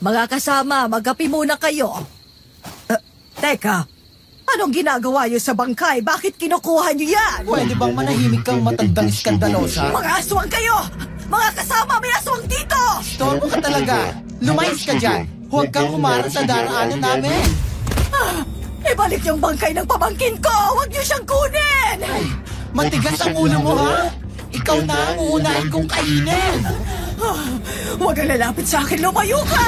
Mga kasama, magkape muna kayo. Teka, anong ginagawa niyo sa bangkay? Bakit kinukuha niyo yan? Pwede bang manahimik kang matandang iskandalosa? Mga aswang kayo! Mga kasama, may aswang dito! Storbo ka talaga. Lumayas ka dyan. Huwag kang humarap sa daraanan namin. Ibalik yung bangkay ng pamangkin ko! Huwag niyo siyang kunin! Matigas ang ulo mo, ha? Ikaw na ang uunahin kong kainin. Huwag kang lalapit sa akin, lumayo ka!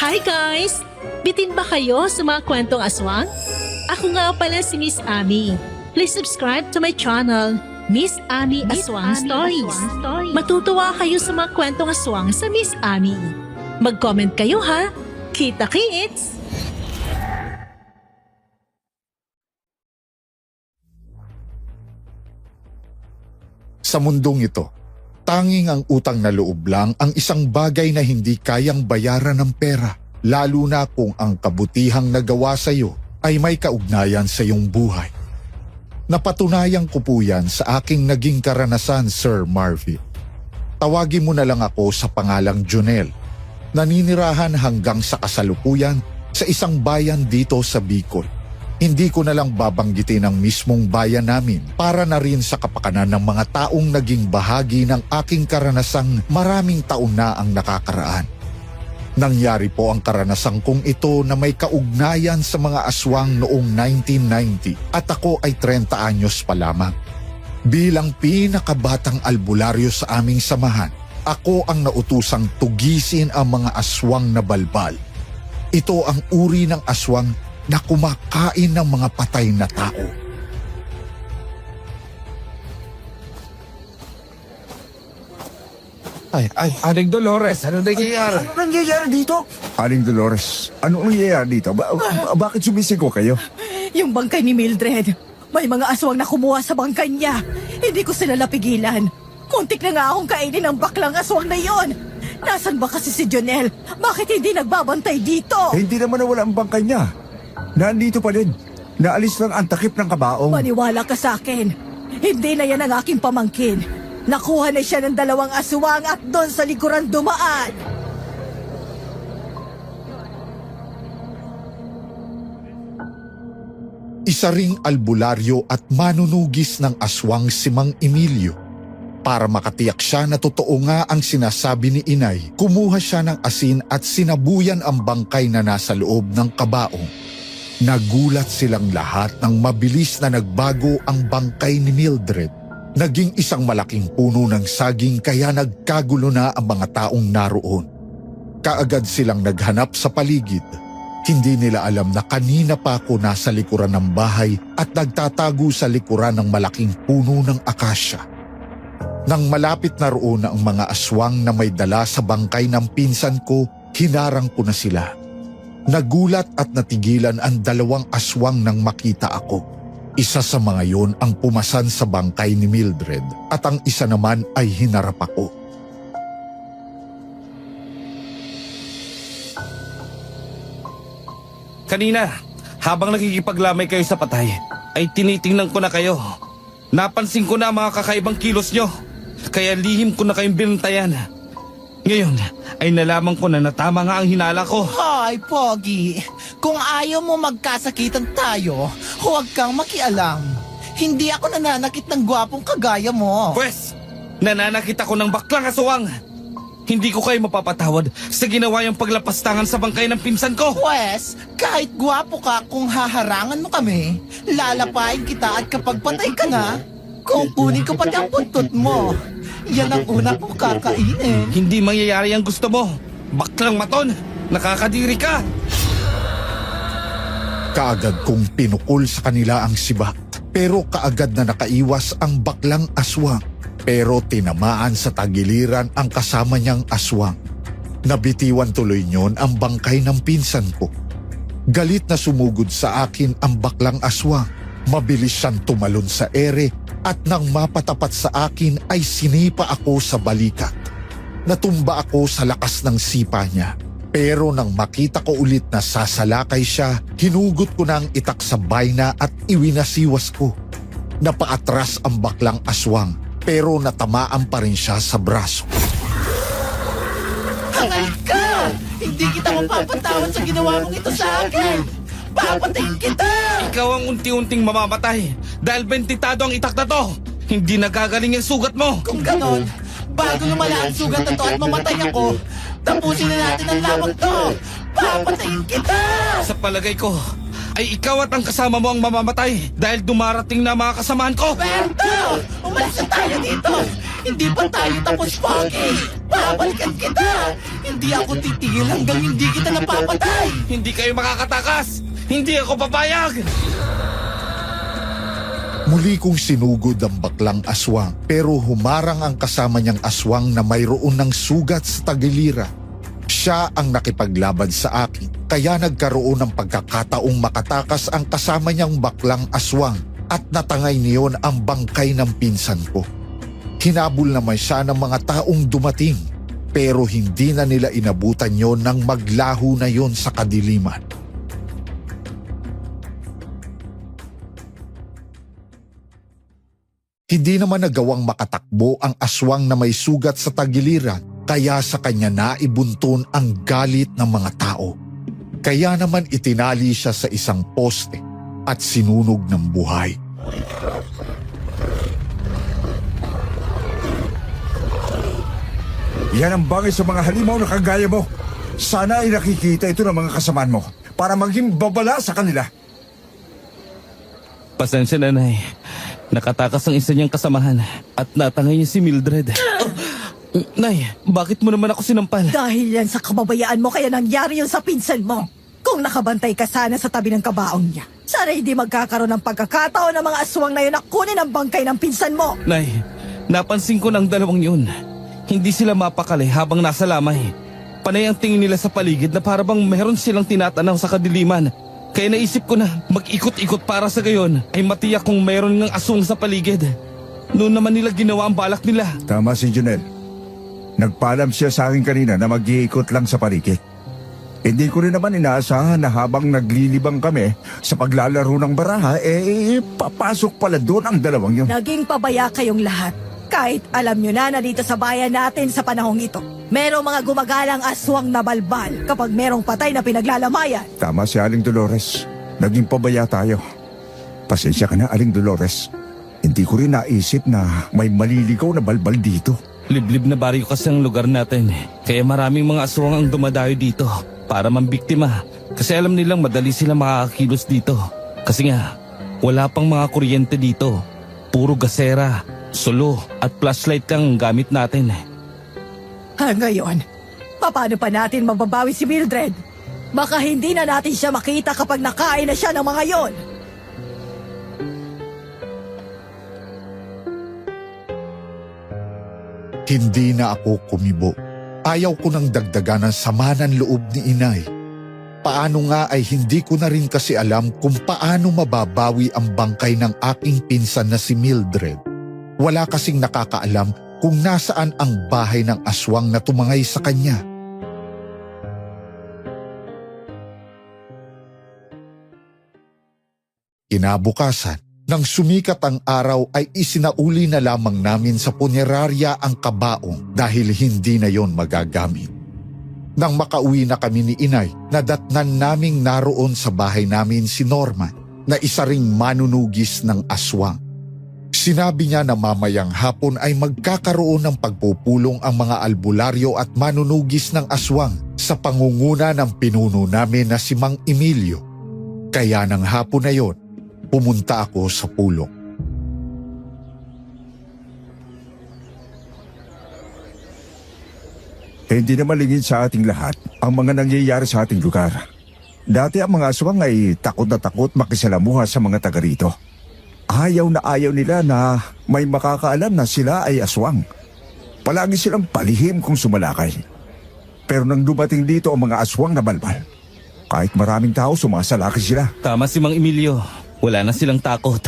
Hi guys! Bitin ba kayo sa mga kwentong aswang? Ako nga pala si Miss Ami. Please subscribe to my channel, Miss Ami Aswang Stories. Matutuwa kayo sa mga kwentong aswang sa Miss Ami. Mag-comment kayo ha! Kita-kits! Sa mundong ito, tanging ang utang na loob lang ang isang bagay na hindi kayang bayaran ng pera, lalo na kung ang kabutihang nagawa sa iyo ay may kaugnayan sa iyong buhay. Napatunayan ko po yan sa aking naging karanasan, Sir Marvin. Tawagin mo na lang ako sa pangalang Jonel. Naninirahan hanggang sa kasalukuyan sa isang bayan dito sa Bicol. Hindi ko na lang babanggitin ang mismong bayan namin para na rin sa kapakanan ng mga taong naging bahagi ng aking karanasang maraming taon na ang nakakaraan. Nangyari po ang karanasang kong ito na may kaugnayan sa mga aswang noong 1990 at ako ay 30 anyos pa lamang. Bilang pinakabatang albularyo sa aming samahan, ako ang nautusang tugisin ang mga aswang na balbal. Ito ang uri ng aswang na kumakain ng mga patay na tao. Aling Dolores, ano nangyayari? Ano nangyayari dito? Aling Dolores, ano nangyayari dito? Bakit sumisigaw kayo? Yung bangkay ni Mildred. May mga aswang na kumuha sa bangkay niya. Hindi ko sila napigilan. Muntik na nga akong kainin ng baklang aswang na yon. Nasaan ba kasi si Jonel? Bakit hindi nagbabantay dito? Hindi naman nawala ang bangkay niya. Nandito pa din. Naalis lang ang takip ng kabaong. Maniwala ka sa akin. Hindi na yan ang aking pamangkin. Nakuha na siya ng 2 aswang at doon sa likuran dumaan. Isa ring albularyo at manunugis ng aswang si Mang Emilio. Para makatiyak siya na totoo nga ang sinasabi ni Inay, kumuha siya ng asin at sinabuyan ang bangkay na nasa loob ng kabaong. Nagulat silang lahat nang mabilis na nagbago ang bangkay ni Mildred. Naging isang malaking puno ng saging kaya nagkagulo na ang mga taong naroon. Kaagad silang naghanap sa paligid. Hindi nila alam na kanina pa ako nasa likuran ng bahay at nagtatago sa likuran ng malaking puno ng akasya. Nang malapit na roon ang mga aswang na may dala sa bangkay ng pinsan ko, hinarang ko na sila. Nagulat at natigilan ang 2 aswang nang makita ako. Isa sa mga yon ang pumasan sa bangkay ni Mildred at ang isa naman ay hinarap ako. Kanina, habang nakikipaglamay kayo sa patay, ay tinitingnan ko na kayo. Napansin ko na ang mga kakaibang kilos nyo, kaya lihim ko na kayong binantayan. Ngayon, ay nalaman ko na natama nga ang hinala ko. Hoy, Pogi. Kung ayaw mo magkasakitan tayo, huwag kang makialam. Hindi ako nananakit ng gwapong kagaya mo. Pwes, nananakit ako ng baklang aswang. Hindi ko kayo mapapatawad sa ginawa yung paglapastangan sa bangkay ng pinsan ko. Pwes, kahit gwapo ka kung haharangan mo kami, lalapain kita at kapag patay ka na, kukunin ko pati ang buntot mo. Yan ang una kong kakainin. Hindi mangyayari ang gusto mo. Baklang maton, nakakadiri ka. Kaagad kong pinukol sa kanila ang sibat, pero kaagad na nakaiwas ang baklang aswang. Pero tinamaan sa tagiliran ang kasama niyang aswang. Nabitiwan tuloy niyon ang bangkay ng pinsan ko. Galit na sumugod sa akin ang baklang aswang. Mabilis siyang tumalon sa ere at nang mapatapat sa akin ay sinipa ako sa balikat. Natumba ako sa lakas ng sipa niya. Pero nang makita ko ulit na sasalakay siya, hinugot ko na ang itak sa bayna at iwinasiwas ko. Napaatras ang baklang aswang pero natamaan pa rin siya sa braso. Hangal ka! Hindi kita mapapatawad sa ginawa mong ito sa akin! Papatayin kita! Ikaw ang unti-unting mamamatay dahil bentitado ang itak na to. Hindi nagagaling ang sugat mo. Kung ganon, bago lumala ang sugat na to at mamatay ako, tapusin na natin ang lamang to! Papatayin kita! Sa palagay ko, ay ikaw at ang kasama mo ang mamamatay dahil dumarating na mga kasamahan ko. Berto! Umalis na tayo dito! Hindi pa tayo tapos, Pogi! Babalikan kita! Hindi ako titigil hanggang hindi kita napapatay! Hindi kayo makakatakas. Hindi ako papayag. Muli kong sinugod ang baklang aswang pero humarang ang kasama niyang aswang na mayroon ng sugat sa tagiliran. Siya ang nakipaglaban sa akin kaya nagkaroon ng pagkakataong makatakas ang kasama niyang baklang aswang at natangay niyon ang bangkay ng pinsan ko. Hinabol naman siya ng mga taong dumating pero hindi na nila inabutan yon nang maglaho na yon sa kadiliman. Hindi naman nagawang makatakbo ang aswang na may sugat sa tagiliran kaya sa kanya naibunton ang galit ng mga tao. Kaya naman itinali siya sa isang poste at sinunog ng buhay. Yan ang bagay sa mga halimaw na kagaya mo. Sana ay nakikita ito ng mga kasamaan mo para maging babala sa kanila. Pasensya na, Nay. Nakatakas ang isa niyang kasamahan at natangay niya si Mildred. Nay, bakit mo naman ako sinampal? Dahil yan sa kababayaan mo kaya nangyari yun sa pinsan mo. Kung nakabantay ka sana sa tabi ng kabaong niya, sana hindi magkakaroon ng pagkakataon ng mga aswang na yun na kunin ang bangkay ng pinsan mo. Nay, napansin ko ng dalawang yun. Hindi sila mapakali habang nasa lamay. Panay ang tingin nila sa paligid na parabang meron silang tinatanaw sa kadiliman. Kaya naisip ko na mag-ikot-ikot para sa gayon ay matiyak kung mayroon ng aswang sa paligid. Noon naman nila ginawa ang balak nila. Tama si Junel. Nagpaalam siya sa akin kanina na mag-iikot lang sa paligid. Hindi ko rin naman inaasahan na habang naglilibang kami sa paglalaro ng baraha, papasok pala doon ang dalawang yun. Naging pabaya kayong lahat. Kahit alam nyo na dito sa bayan natin sa panahong ito, merong mga gumagalang aswang na balbal kapag merong patay na pinaglalamayan. Tama si Aling Dolores. Naging pabaya tayo. Pasensya ka na, Aling Dolores. Hindi ko rin naisip na may maliligaw na balbal dito. Liblib na baryo kasi ang lugar natin. Kaya maraming mga aswang ang dumadayo dito para mambiktima. Kasi alam nilang madali silang makakakilos dito. Kasi nga, wala pang mga kuryente dito. Puro gasera, solo at flashlight lang gamit natin. Ngayon, paano pa natin mababawi si Mildred? Baka hindi na natin siya makita kapag nakain na siya ng mga yon. Hindi na ako kumibo. Ayaw ko nang dagdagan ng sama ng loob ni inay. Paano nga ay hindi ko na rin kasi alam kung paano mababawi ang bangkay ng aking pinsan na si Mildred. Wala kasing nakakaalam kung nasaan ang bahay ng aswang na tumangay sa kanya. Kinabukasan, nang sumikat ang araw ay isinauli na lamang namin sa punerarya ang kabaong dahil hindi na yon magagamit. Nang makauwi na kami ni inay, nadatnan naming naroon sa bahay namin si Norman na isa ring manunugis ng aswang. Sinabi niya na mamayang hapon ay magkakaroon ng pagpupulong ang mga albularyo at manunugis ng aswang sa pangunguna ng pinuno namin na si Mang Emilio. Kaya ng hapon na yon, pumunta ako sa pulong. Hindi naman lingid sa ating lahat ang mga nangyayari sa ating lugar. Dati ang mga aswang ay takot na takot makisalamuha sa mga taga rito. Ayaw na ayaw nila na may makakaalam na sila ay aswang. Palagi silang palihim kung sumalakay. Pero nang dumating dito ang mga aswang na balbal, kahit maraming tao sumasalakay sila. Tama si Mang Emilio. Wala na silang takot.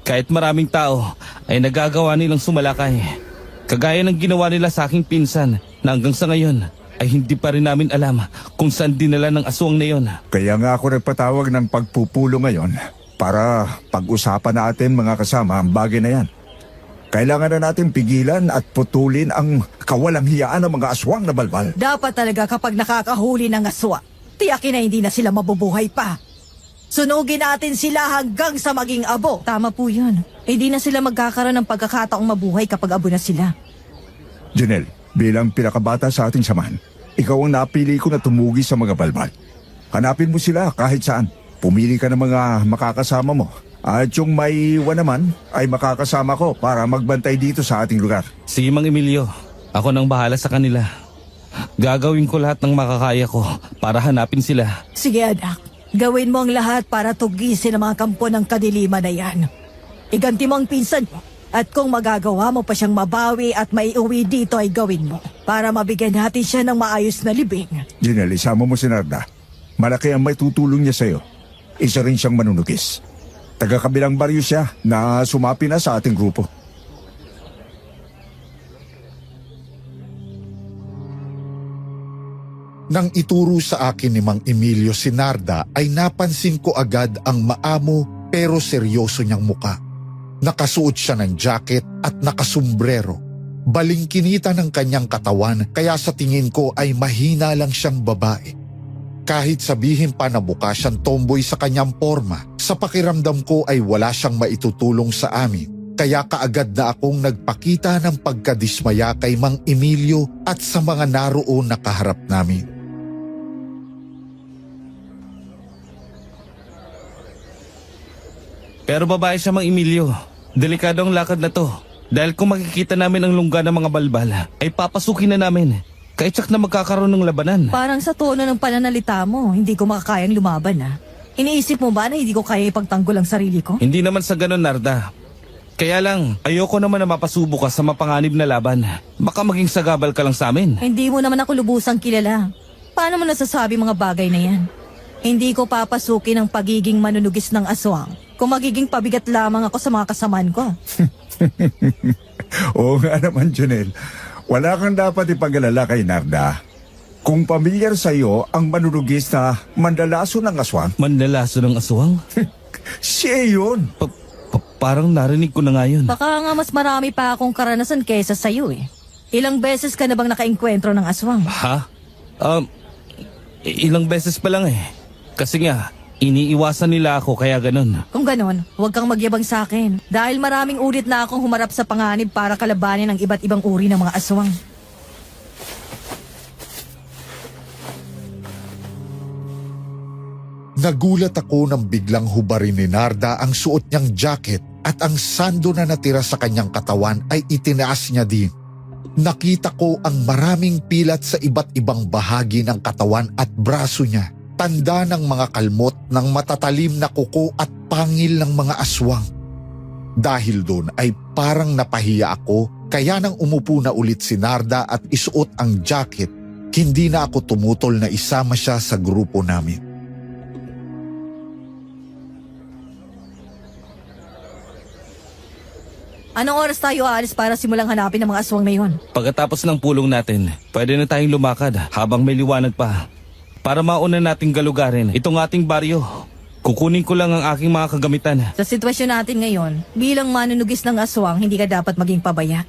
Kahit maraming tao ay nagagawa nilang sumalakay. Kagaya ng ginawa nila sa aking pinsan na hanggang sa ngayon ay hindi pa rin namin alam kung saan dinala ng aswang na yon. Kaya nga ako nagpatawag ng pagpupulo ngayon para pag-usapan natin mga kasama ang bagay na yan. Kailangan na natin pigilan at putulin ang kawalang hiyaan ng mga aswang na balbal. Dapat talaga kapag nakakahuli ng aswa, tiyakin na hindi na sila mabubuhay pa. Sunugin natin sila hanggang sa maging abo. Tama po yun. Hindi na sila magkakaroon ng pagkakataong mabuhay kapag abo na sila. Janelle, bilang pinakabata sa ating samahan, ikaw ang napili ko na tumugi sa mga balbal. Hanapin mo sila kahit saan. Pumili ka ng mga makakasama mo. At yung may iwan naman ay makakasama ko para magbantay dito sa ating lugar. Sige, Mang Emilio. Ako nang bahala sa kanila. Gagawin ko lahat ng makakaya ko para hanapin sila. Sige anak, gawin mo ang lahat para tugisin ang mga kampo ng kadiliman na yan. Iganti mo ang pinsan mo. At kung magagawa mo pa siyang mabawi at maiuwi dito ay gawin mo. Para mabigyan natin siya ng maayos na libing. Janelle, isama mo si Narda. Malaki ang may tutulong niya sa'yo. Isa rin siyang manunugis. Taga-kabilang baryo siya na sumapi na sa ating grupo. Nang ituro sa akin ni Mang Emilio si Narda ay napansin ko agad ang maamo pero seryoso niyang muka. Nakasuot siya ng jacket at nakasumbrero. Balingkinita ng kanyang katawan kaya sa tingin ko ay mahina lang siyang babae. Kahit sabihin pa na mukha siyang tomboy sa kanyang forma, sa pakiramdam ko ay wala siyang maitutulong sa amin. Kaya kaagad na akong nagpakita ng pagkadismaya kay Mang Emilio at sa mga naroon na kaharap namin. Pero babae siya, Mang Emilio. Delikado ang lakad na to. Dahil kung makikita namin ang lungga ng mga balbal, ay papasukin na namin. Kahit tsak na magkakaroon ng labanan. Parang sa tono ng pananalita mo, hindi ko makakayang lumaban ah. Iniisip mo ba na hindi ko kaya ipagtanggol ang sarili ko? Hindi naman sa ganun, Narda. Kaya lang, ayoko naman na mapasubo ka sa mapanganib na laban. Baka maging sagabal ka lang sa amin. Hindi mo naman ako lubusang kilala. Paano mo nasasabi mga bagay na yan? Hindi ko papasukin ang pagiging manunugis ng aswang kung magiging pabigat lamang ako sa mga kasamaan ko. Oo nga naman, Janelle. Wala kang dapat ipag-alala kay Narda. Kung pamilyar sa iyo ang manunugis na mandalaso ng aswang, Mandalaso ng aswang? siya yun. Parang narinig ko na nga yun. Baka nga mas marami pa akong karanasan kaysa sa'yo eh. Ilang beses ka na bang nakaengkwentro ng aswang? Ha? Ilang beses pa lang eh. Kasi nga, iniiwasan nila ako kaya ganun. Kung ganon, huwag kang magyabang sa akin. Dahil maraming ulit na akong humarap sa panganib para kalabanin ang iba't ibang uri ng mga aswang. Nagulat ako nang biglang hubarin ni Narda ang suot niyang jacket at ang sando na natira sa kanyang katawan ay itinaas niya din. Nakita ko ang maraming pilat sa iba't ibang bahagi ng katawan at braso niya. Tanda ng mga kalmot ng matatalim na kuko at pangil ng mga aswang. Dahil doon ay parang napahiya ako kaya nang umupo na ulit si Narda at isuot ang jacket, hindi na ako tumutol na isama siya sa grupo namin. Anong oras tayo aalis para simulang hanapin ang mga aswang na yon? Pagkatapos ng pulong natin, pwede na tayong lumakad habang may liwanag pa. Para mauna nating galugarin itong ating baryo. Kukunin ko lang ang aking mga kagamitan. Sa sitwasyon natin ngayon, bilang manunugis ng aswang, hindi ka dapat maging pabaya.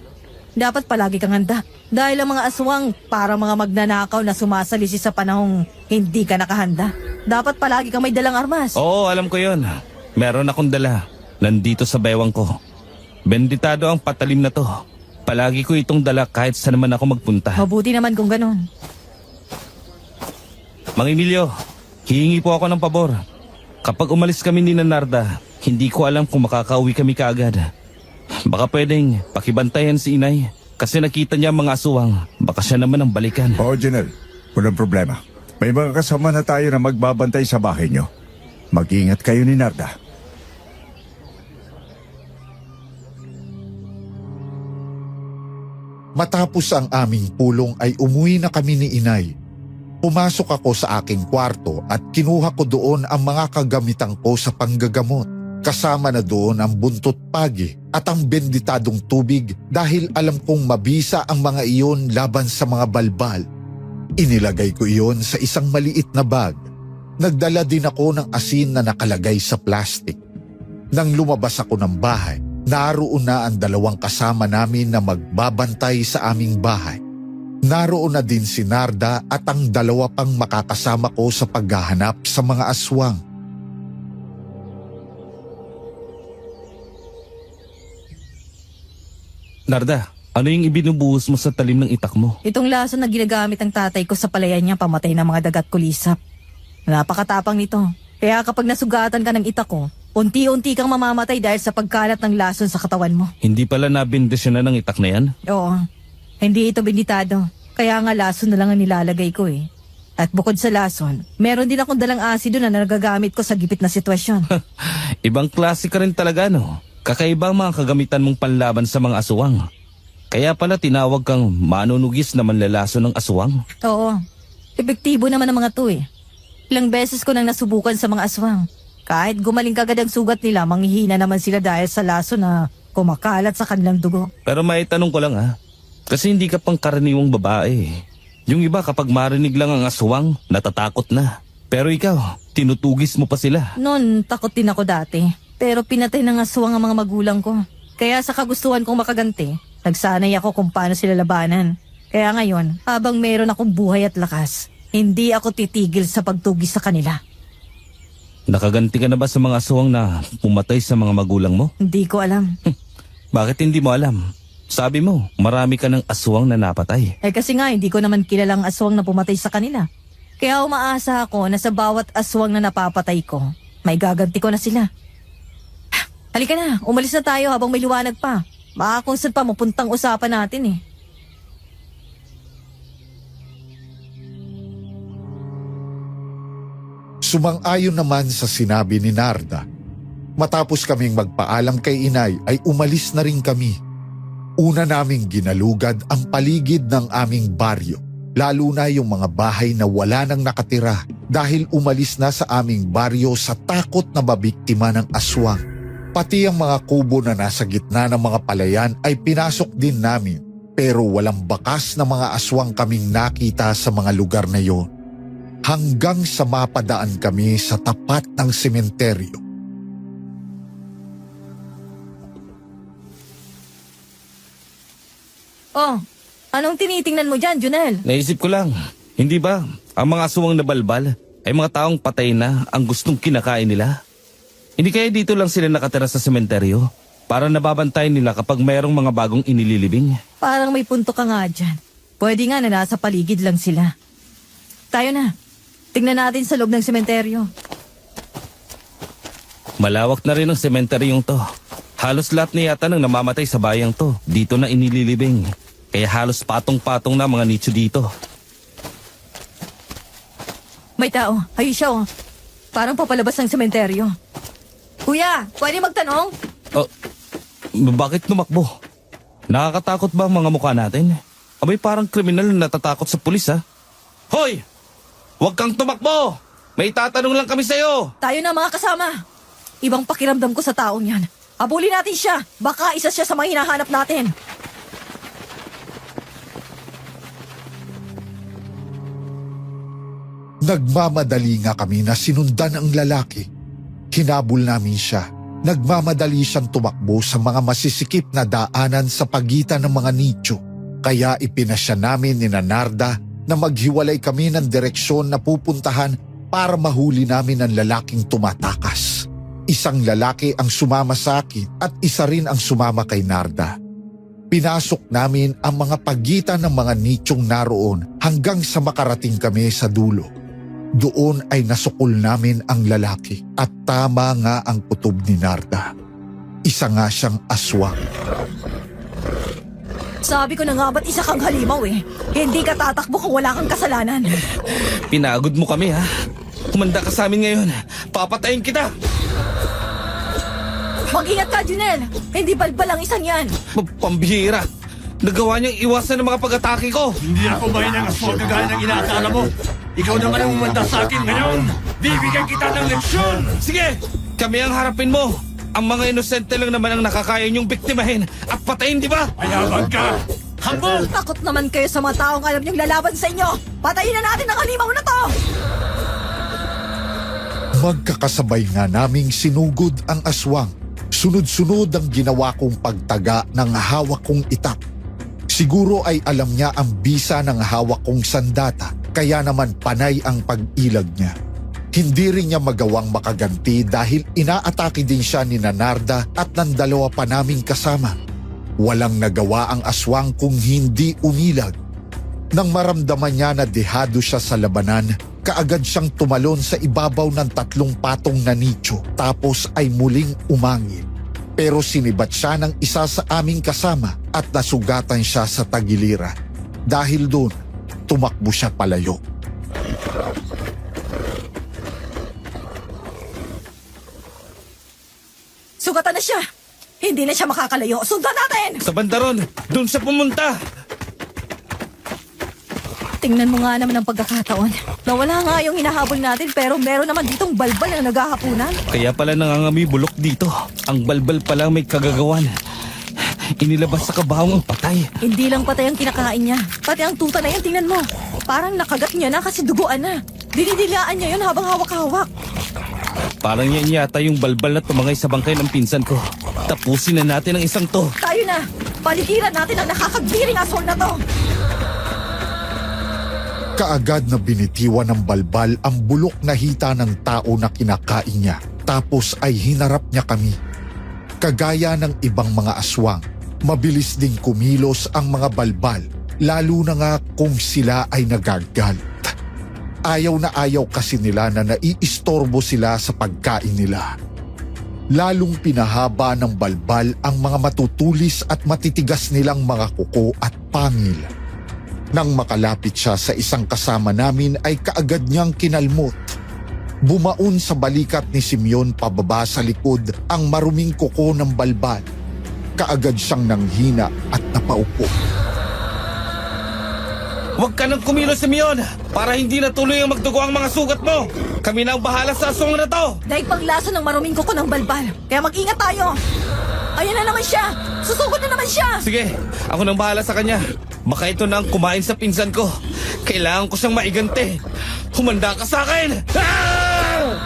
Dapat palagi kang handa. Dahil ang mga aswang para mga magnanakaw na sumasalisi sa panahong hindi ka nakahanda. Dapat palagi kang may dalang armas. Oo, alam ko yon. Meron akong dala. Nandito sa bewang ko. Benditado ang patalim na to. Palagi ko itong dala kahit saan naman ako magpunta. Mabuti naman kung ganon. Mang Emilio, hihingi po ako ng pabor. Kapag umalis kami ni Narda, hindi ko alam kung makakauwi kami kaagad. Baka pwedeng pakibantayan si inay kasi nakita niya mga aswang. Baka siya naman ang balikan. Oo, Janelle. Walang problema. May mga kasama na tayo na magbabantay sa bahay nyo. Mag-ingat kayo ni Narda. Matapos ang aming pulong ay umuwi na kami ni inay. Pumasok ako sa aking kwarto at kinuha ko doon ang mga kagamitan ko sa panggagamot. Kasama na doon ang buntot pagi at ang benditadong tubig dahil alam kong mabisa ang mga iyon laban sa mga balbal. Inilagay ko iyon sa isang maliit na bag. Nagdala din ako ng asin na nakalagay sa plastic. Nang lumabas ako ng bahay, Naroon na ang 2 kasama namin na magbabantay sa aming bahay. Naroon na din si Narda at ang 2 pang makakasama ko sa paghahanap sa mga aswang. Narda, ano yung ibinubuhos mo sa talim ng itak mo? Itong laso na ginagamit ng tatay ko sa palayan niya pamatay ng mga dagat kulisap. Napakatapang nito. Kaya kapag nasugatan ka ng itak ko, unti-unti kang mamamatay dahil sa pagkalat ng lason sa katawan mo. Hindi pala nabindesyon na ng itak na yan? Oo, hindi ito binditado. Kaya nga lason na lang ang nilalagay ko eh. At bukod sa lason, meron din akong dalang asido na nagagamit ko sa gipit na sitwasyon. Ibang klase ka rin talaga, no? Kakaiba ang mga kagamitan mong panlaban sa mga aswang. Kaya pala tinawag kang manunugis na manlalaso ng aswang. Oo, epektibo naman ang mga to eh. Ilang beses ko nang nasubukan sa mga aswang. Kahit gumaling kagad ang sugat nila, manghihina naman sila dahil sa laso na kumakalat sa kanilang dugo. Pero may tanong ko lang ha. Kasi hindi ka pang karaniwang babae. Yung iba kapag marinig lang ang aswang, natatakot na. Pero ikaw, tinutugis mo pa sila. Noon, takot din ako dati. Pero pinatay ng aswang ang mga magulang ko. Kaya sa kagustuhan kong makaganti, nagsanay ako kung paano sila labanan. Kaya ngayon, habang meron akong buhay at lakas, hindi ako titigil sa pagtugis sa kanila. Nakaganti ka na ba sa mga aswang na pumatay sa mga magulang mo? Hindi ko alam. Bakit hindi mo alam? Sabi mo, marami ka ng aswang na napatay. Kasi nga, hindi ko naman kilalang aswang na pumatay sa kanila. Kaya umaasa ako na sa bawat aswang na napapatay ko, may gaganti ko na sila. Halika na, umalis na tayo habang may liwanag pa. Baka kung saan pa mapuntang usapan natin eh. Sumang-ayon naman sa sinabi ni Narda. Matapos kaming magpaalam kay inay ay umalis na rin kami. Una naming ginalugad ang paligid ng aming baryo, lalo na yung mga bahay na wala nang nakatira dahil umalis na sa aming baryo sa takot na mabiktima ng aswang. Pati ang mga kubo na nasa gitna ng mga palayan ay pinasok din namin, pero walang bakas na mga aswang kaming nakita sa mga lugar na yon. Hanggang sa mapadaan kami sa tapat ng sementeryo. Oh, anong tinitingnan mo dyan, Junel? Naisip ko lang, hindi ba ang mga aswang na balbal ay mga taong patay na ang gustong kinakain nila? Hindi kaya dito lang sila nakatira sa sementeryo para nababantayan nila kapag mayroong mga bagong inililibing? Parang may punto ka nga dyan. Pwede nga na nasa paligid lang sila. Tayo na. Tingnan natin sa loob ng sementeryo. Malawak na rin ang sementeryong to. Halos lahat na yata ng namamatay sa bayang to, dito na inililibing. Kaya halos patong-patong na mga nicho dito. May tao. Ayun siya oh. Parang papalabas ng sementeryo. Kuya, pwede magtanong? Oh, bakit tumakbo? Nakakatakot ba ang mga mukha natin? Abay parang kriminal na natatakot sa pulis ha? Hoy! Huwag kang tumakbo! May tatanong lang kami sa'yo! Tayo na mga kasama. Ibang pakiramdam ko sa taong yan. Abulin natin siya. Baka isa siya sa mga hinahanap natin. Nagmamadali nga kami na sinundan ang lalaki. Hinabol namin siya. Nagmamadali siyang tumakbo sa mga masisikip na daanan sa pagitan ng mga nicho. Kaya ipinasya namin ni Narda na maghiwalay kami ng direksyon na pupuntahan para mahuli namin ang lalaking tumatakas. Isang lalaki ang sumama sa akin at isa rin ang sumama kay Narda. Pinasok namin ang mga pagitan ng mga nichong naroon hanggang sa makarating kami sa dulo. Doon ay nasukol namin ang lalaki at tama nga ang kutob ni Narda. Isa nga siyang aswang. Sabi ko na nga ba't isa kang halimaw eh. Hindi ka tatakbo kung wala kang kasalanan. Pinagod mo kami ha? Kumanda ka sa amin ngayon. Papatayin kita! Mag-ingat ka, Junel. Hindi balbal ang isang yan. Pambihira! Nagawa niyang iwasan ng mga pag-atake ko! Hindi ako ba ng aswang kagaya ng inaakala mo? Ikaw naman ang umanda sa akin ngayon! Bibigyan kita ng leksyon! Sige! Kami ang harapin mo! Ang mga inosente lang naman ang nakakaya niyong biktimahin at patayin, di ba? Mayabang ka! Hambog! Takot naman kayo sa mga taong alam niyong lalaban sa inyo. Patayin na natin ang halimaw na to! Magkakasabay nga naming sinugod ang aswang. Sunod-sunod ang ginawa kong pagtaga ng hawak kong itak. Siguro ay alam niya ang bisa ng hawak kong sandata, kaya naman panay ang pag-ilag niya. Hindi rin niya magawang makaganti dahil inaatake din siya ni Narda at ng dalawa pa naming kasama. Walang nagawa ang aswang kung hindi umilag. Nang maramdaman niya na dehado siya sa labanan, kaagad siyang tumalon sa ibabaw ng 3 patong na nicho tapos ay muling umangil. Pero sinibat siya ng isa sa aming kasama at nasugatan siya sa tagiliran. Dahil doon, tumakbo siya palayo. Sugatan na siya! Hindi na siya makakalayo. Sundan natin! Sa bandaron, doon siya pumunta. Tingnan mo nga naman ang pagkakataon. Nawala nga yung hinahabol natin pero meron naman ditong balbal na naghahapunan. Kaya pala nangangamoy bulok dito. Ang balbal pala may kagagawan. Inilabas sa kabahong ang patay. Hindi lang patay ang kinakain niya. Pati ang tuta na yan, tingnan mo. Parang nakagat niya na kasi duguan na. Dinidilaan niya yun habang hawak-hawak. Parang yan yata yung balbal na tumangay sa bangkay ng pinsan ko. Tapusin na natin ang isang to. Tayo na! Paligiran natin ang nakakagbiring aswang na to! Kaagad na binitiwan ng balbal ang bulok na hita ng tao na kinakain niya. Tapos ay hinarap niya kami. Kagaya ng ibang mga aswang, mabilis ding kumilos ang mga balbal, lalo na nga kung sila ay nagagalit. Ayaw na ayaw kasi nila na naiistorbo sila sa pagkain nila. Lalong pinahaba ng balbal ang mga matutulis at matitigas nilang mga kuko at pangil. Nang makalapit siya sa isang kasama namin ay kaagad niyang kinalmot. Bumaon sa balikat ni Simeon pababa sa likod ang maruming kuko ng balbal. Kaagad siyang nanghina at napaupo. Huwag ka nang kumilos, Simeon, para hindi natuloy ang magdugo ang mga sugat mo. Kami na ang bahala sa aswang na to. Dahil panglaso ng maruming kuko ng balbal. Kaya mag-ingat tayo! Ayan na naman siya! Susugod na naman siya! Sige, ako nang bahala sa kanya. Baka ito na ang kumain sa pinsan ko. Kailangan ko siyang maigante. Humanda ka sa akin! Ah!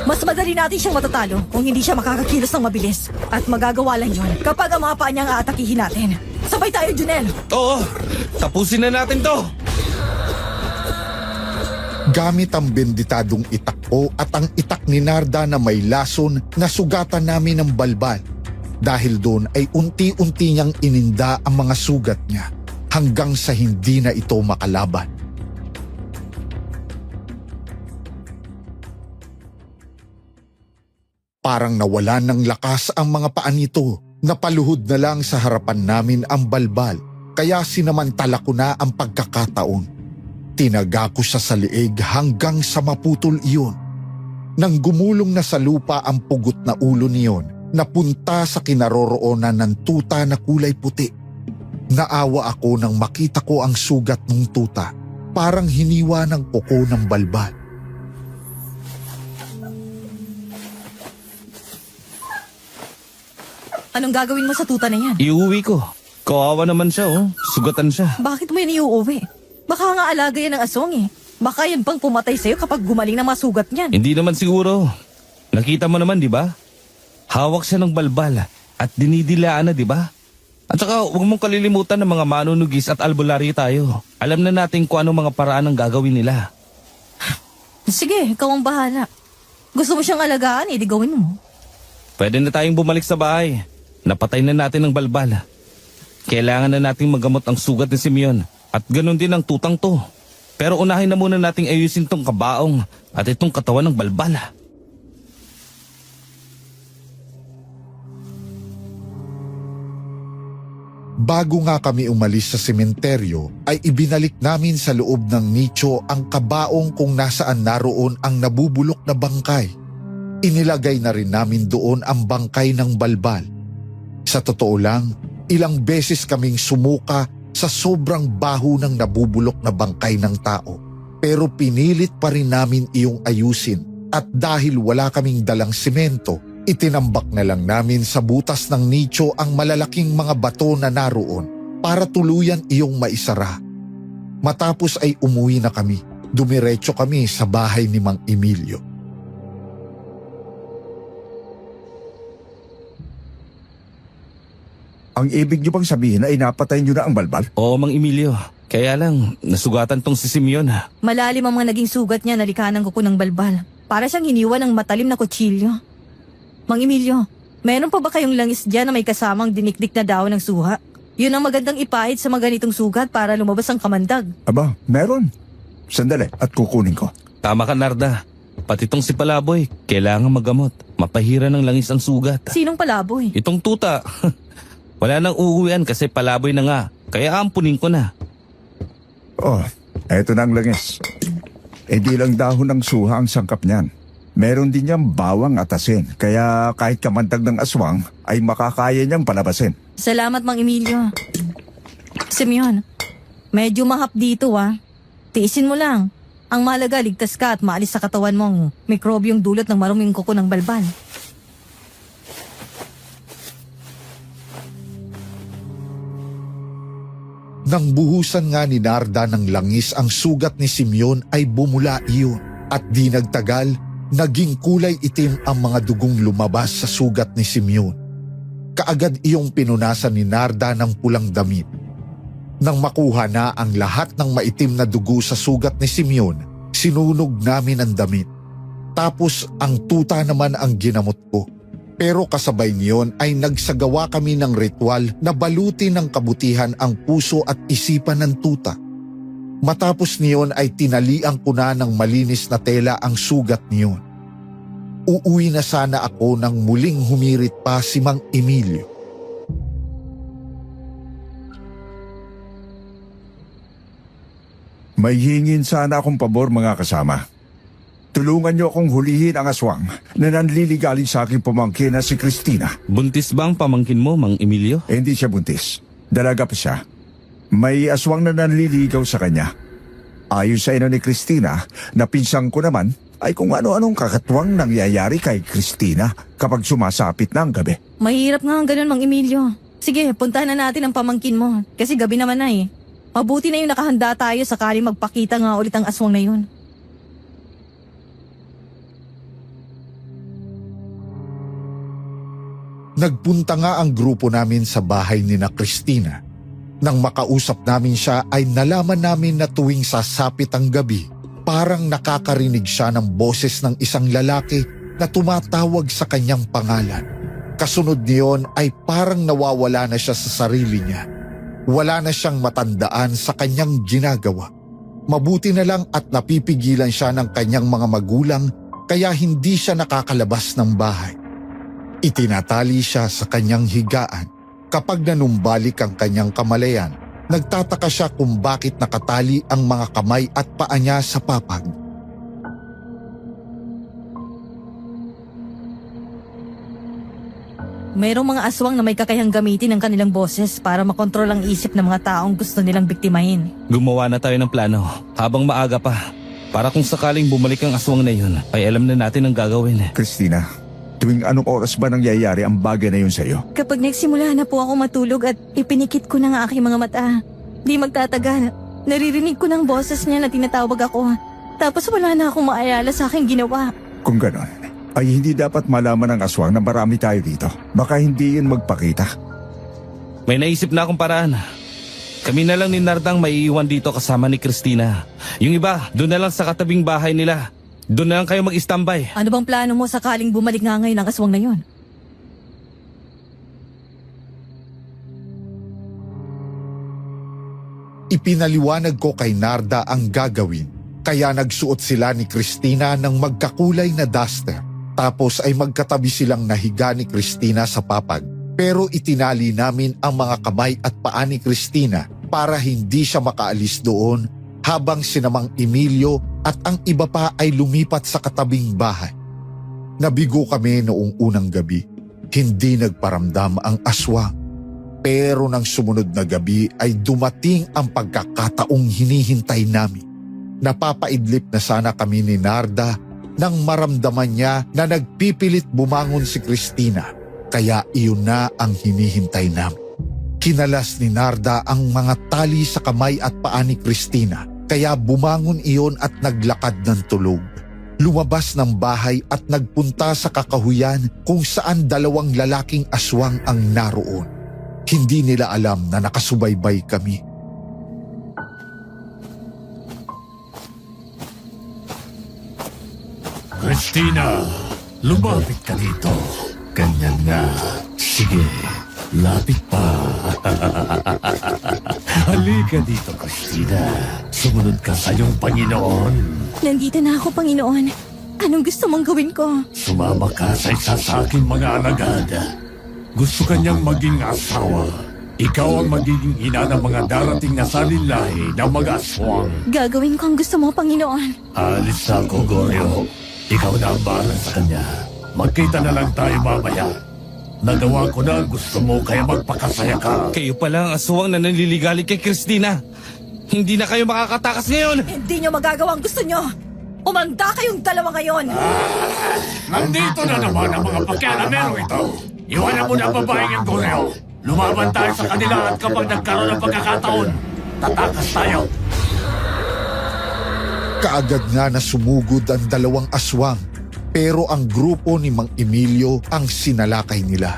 Mas madali natin siyang matatalo kung hindi siya makakakilos ng mabilis. At magagawa lang yun kapag ang mga paa niya ang aatakihin natin. Sabay tayo, Junel! Oo, tapusin na natin to. Gamit ang benditadong itak ko at ang itak ni Narda na may lason, nasugatan namin ng balbal. Dahil doon ay unti-unti niyang ininda ang mga sugat niya hanggang sa hindi na ito makalaban. Parang nawalan ng lakas ang mga paa nito. Napaluhod na lang sa harapan namin ang balbal, kaya sinamantala ko na ang pagkakataon. Tinaga ko siya sa liig hanggang sa maputol iyon. Nang gumulong na sa lupa ang pugot na ulo niyon, napunta sa kinaroroonan ng tuta na kulay puti. Naawa ako nang makita ko ang sugat ng tuta, parang hiniwa ng kuko ng balbal. Anong gagawin mo sa tuta na yan? Iuwi ko. Kawawa naman siya, oh. Sugatan siya. Bakit mo yan iuuwi? Baka nga alaga yan ng aswang eh. Baka yan pang pumatay sa'yo kapag gumaling na mga sugat niyan. Hindi naman siguro. Nakita mo naman, di ba? Hawak siya ng balbal at dinidilaan na, di ba? At saka huwag mong kalilimutan ng mga manunugis at albularyo tayo. Alam na natin kung anong mga paraan ang gagawin nila. Sige, ikaw ang bahala. Gusto mo siyang alagaan, edi gawin mo. Pwede na tayong bumalik sa bahay. Napatay na natin ang balbal. Kailangan na nating magamot ang sugat ni Simeon. At ganun din ang tutang to. Pero unahin na muna nating ayusin tong kabaong at itong katawan ng balbal. Bago nga kami umalis sa sementeryo, ay ibinalik namin sa loob ng nicho ang kabaong kung nasaan naroon ang nabubulok na bangkay. Inilagay na rin namin doon ang bangkay ng balbal. Sa totoo lang, ilang beses kaming sumuka sa sobrang baho ng nabubulok na bangkay ng tao. Pero pinilit pa rin namin iyong ayusin at dahil wala kaming dalang simento, itinambak na lang namin sa butas ng nicho ang malalaking mga bato na naroon para tuluyan iyong maisara. Matapos ay umuwi na kami. Dumiretso kami sa bahay ni Mang Emilio. Ang ibig niyo bang sabihin ay napatay niyo na ang balbal? Oo, Mang Emilio. Kaya lang, nasugatan tong si Simeon. Malalim ang mga naging sugat niya na likahan ng kuko ng balbal. Para siyang hiniwan ng matalim na kutsilyo. Mang Emilio, meron pa ba kayong langis dyan na may kasamang dinikdik na daon ng suha? Yun ang magandang ipahid sa mga ganitong sugat para lumabas ang kamandag. Aba, meron. Sandali at kukunin ko. Tama ka, Narda. Pati tong si Palaboy, kailangan magamot. Mapahira ng langis ang sugat. Sinong palaboy? Itong tuta. Wala nang uuwian kasi palaboy na nga. Kaya ampunin ko na. Oh, eto na ang langis. Di lang dahon ng suha ang sangkap niyan. Meron din niyang bawang at asin. Kaya kahit kamandag ng aswang, ay makakaya niyang palabasin. Salamat, Mang Emilio. Simeon, medyo mahap dito Tiisin mo lang. Ang mahalaga, ligtas ka at maalis sa katawan mong mikrobyong dulot ng maruming kuko ng balbal. Nang buhusan nga ni Narda ng langis ang sugat ni Simeon ay bumula iyon. At di nagtagal, naging kulay itim ang mga dugong lumabas sa sugat ni Simeon. Kaagad iyong pinunasan ni Narda ng pulang damit. Nang makuha na ang lahat ng maitim na dugo sa sugat ni Simeon, sinunog namin ang damit. Tapos ang tuta naman ang ginamot ko. Pero kasabay niyon ay nagsagawa kami ng ritual na balutin ng kabutihan ang puso at isipan ng tuta. Matapos niyon ay tinalian ko na ng malinis na tela ang sugat niyon. Uuwi na sana ako nang muling humirit pa si Mang Emilio. May hingin sana akong pabor mga kasama. Tulungan niyo akong hulihin ang aswang na nanliligalig sa aking pamangkin na si Cristina. Buntis ba ang pamangkin mo, Mang Emilio? Hindi siya buntis. Dalaga pa siya. May aswang na nanliligaw sa kanya. Ayon sa ina ni Cristina, napinsang ko naman ay kung ano-anong kakatwang nangyayari kay Cristina kapag sumasapit na ang gabi. Mahirap nga ang ganun, Mang Emilio. Sige, puntahan na natin ang pamangkin mo. Kasi gabi naman na Mabuti na yung nakahanda tayo sakaling magpakita nga ulit ang aswang na yun. Nagpunta nga ang grupo namin sa bahay ni na Cristina. Nang makausap namin siya ay nalaman namin na tuwing sasapit ang gabi, parang nakakarinig siya ng boses ng isang lalaki na tumatawag sa kanyang pangalan. Kasunod niyon ay parang nawawala na siya sa sarili niya. Wala na siyang matandaan sa kanyang ginagawa. Mabuti na lang at napipigilan siya ng kanyang mga magulang kaya hindi siya nakakalabas ng bahay. Itinatali siya sa kanyang higaan. Kapag nanumbalik ang kanyang kamalayan, nagtataka siya kung bakit nakatali ang mga kamay at paa niya sa papag. Mayroong mga aswang na may kakayahang gamitin ang kanilang boses para makontrol ang isip ng mga taong gusto nilang biktimahin. Gumawa na tayo ng plano habang maaga pa. Para kung sakaling bumalik ang aswang na yun, ay alam na natin ang gagawin. Cristina, tuwing anong oras ba nangyayari ang bagay na yun sa iyo? Kapag nagsimula na po ako matulog at ipinikit ko ng aking mga mata, di magtatagal. Naririnig ko ng boses niya na tinatawag ako. Tapos wala na akong maalala sa aking ginawa. Kung ganon, ay hindi dapat malaman ng aswang na marami tayo dito. Baka hindi yun magpakita. May naisip na akong paraan. Kami na lang ni Nardang maiiwan dito kasama ni Cristina. Yung iba, doon na lang sa katabing bahay nila. Doon na lang kayo mag-istambay. Ano bang plano mo sakaling bumalik nga ngayon ang aswang na yon? Ipinaliwanag ko kay Narda ang gagawin, kaya nagsuot sila ni Cristina ng magkakulay na duster. Tapos ay magkatabi silang nahiga ni Cristina sa papag. Pero itinali namin ang mga kamay at paa ni Cristina para hindi siya makaalis doon habang sinamang Emilio at ang iba pa ay lumipat sa katabing bahay. Nabigo kami noong unang gabi. Hindi nagparamdam ang aswang. Pero nang sumunod na gabi ay dumating ang pagkakataong hinihintay namin. Napapaidlip na sana kami ni Narda nang maramdaman niya na nagpipilit bumangon si Cristina. Kaya iyon na ang hinihintay namin. Kinalas ni Narda ang mga tali sa kamay at paa ni Cristina. Kaya bumangon iyon at naglakad ng tulog. Lumabas ng bahay at nagpunta sa kakahuyan kung saan dalawang lalaking aswang ang naroon. Hindi nila alam na nakasubaybay kami. Christina, lumapit ka dito. Ganyan nga. Sige, lapit pa. Halika dito, Christina. Sumunod ka sa iyong Panginoon. Nandito na ako, Panginoon. Anong gusto mong gawin ko? Sumama ka sa isa sa aking mga alagad. Gusto kanyang maging asawa. Ikaw ang magiging ina ng mga darating na salinlahi ng mga aswang. Gagawin ko ang gusto mo, Panginoon. Alis na ako, Goryo. Ikaw na ang bahala sa kanya. Magkita na lang tayo mamaya. Nagawa ko na ang gusto mo kaya magpakasaya ka. Kayo pala ang aswang na nanliligalig kay Christina. Hindi na kayo makakatakas ngayon. Hindi nyo magagawa ang gusto nyo. Umanda kayong dalawa ngayon. Nandito na naman ang mga pakialamero ito. Iwanan mo na ang babaeng ang Goryo. Lumaban tayo sa kanila at kapag nagkaroon ng pagkakataon, tatakas tayo. Kaagad nga na sumugod ang dalawang aswang, pero ang grupo ni Mang Emilio ang sinalakay nila.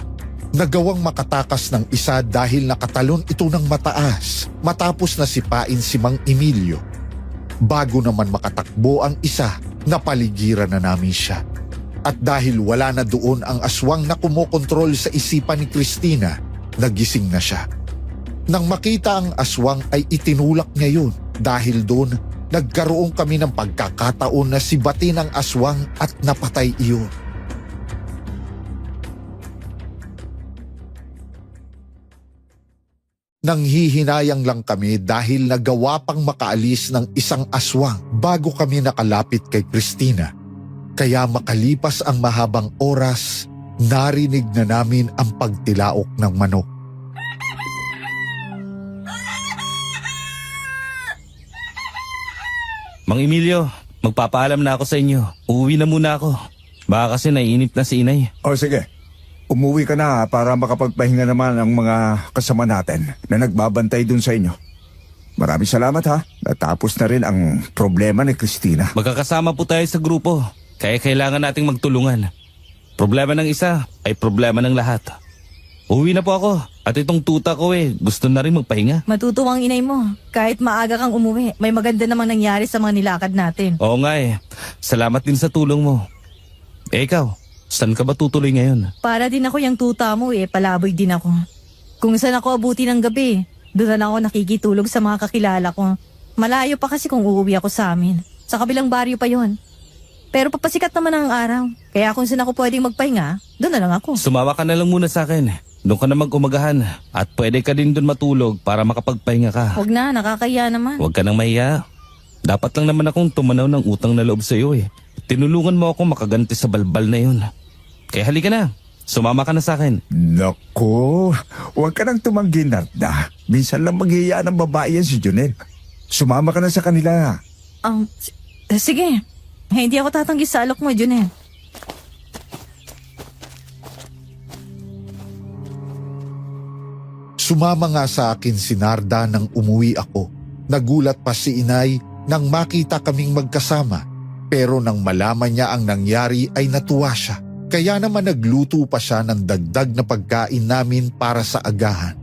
Nagawang makatakas ng isa dahil nakatalon ito ng mataas matapos na sipain si Mang Emilio. Bago naman makatakbo ang isa, napaligiran na namin siya. At dahil wala na doon ang aswang na kumokontrol sa isipan ni Christina, nagising na siya. Nang makita ang aswang ay itinulak niya yun. Dahil doon, nagkaroon kami ng pagkakataon na sibatin ang aswang at napatay iyon. Nanghihinayang lang kami dahil nagawa pang makaalis ng isang aswang bago kami nakalapit kay Christina. Kaya makalipas ang mahabang oras, narinig na namin ang pagtilaok ng manok. Mang Emilio, magpapaalam na ako sa inyo. Uuwi na muna ako. Baka kasi naiinip na si inay. O sige, umuwi ka na para makapagpahinga naman ang mga kasama natin na nagbabantay dun sa inyo. Maraming salamat ha. Natapos na rin ang problema ni Christina. Magkakasama po tayo sa grupo. Kaya kailangan nating magtulungan. Problema ng isa ay problema ng lahat. Uwi na po ako. At itong tuta ko gusto na rin magpahinga. Matutuwang inay mo. Kahit maaga kang umuwi, may maganda namang nangyari sa mga nilakad natin. Oo nga Salamat din sa tulong mo. Ikaw, saan ka ba tutuloy ngayon? Para din ako yung tuta mo palaboy din ako. Kung saan ako abuti ng gabi, doon na ako nakikitulog sa mga kakilala ko. Malayo pa kasi kung uuwi ako sa amin. Sa kabilang baryo pa yon. Pero papasikat naman ang araw. Kaya kung saan ako pwedeng magpahinga, doon na lang ako. Sumama ka na lang muna sa akin. Doon ka na mag-umagahan. At pwede ka din doon matulog para makapagpahinga ka. Huwag na, nakakaya naman. Huwag ka nang mahiya. Dapat lang naman akong tumanaw ng utang na loob sa iyo Tinulungan mo ako makaganti sa balbal na yun. Kaya halika na. Sumama ka na sa akin. Naku, huwag ka nang tumanggi, Narda. Minsan lang maghihiya ng babae yan si Junel. Sumama ka na sa kanila. Sige. Hindi ako tatanggi sa alok mo, Junel. Sumama nga sa akin si Narda nang umuwi ako. Nagulat pa si inay nang makita kaming magkasama. Pero nang malaman niya ang nangyari ay natuwa siya. Kaya naman nagluto pa siya ng dagdag na pagkain namin para sa agahan.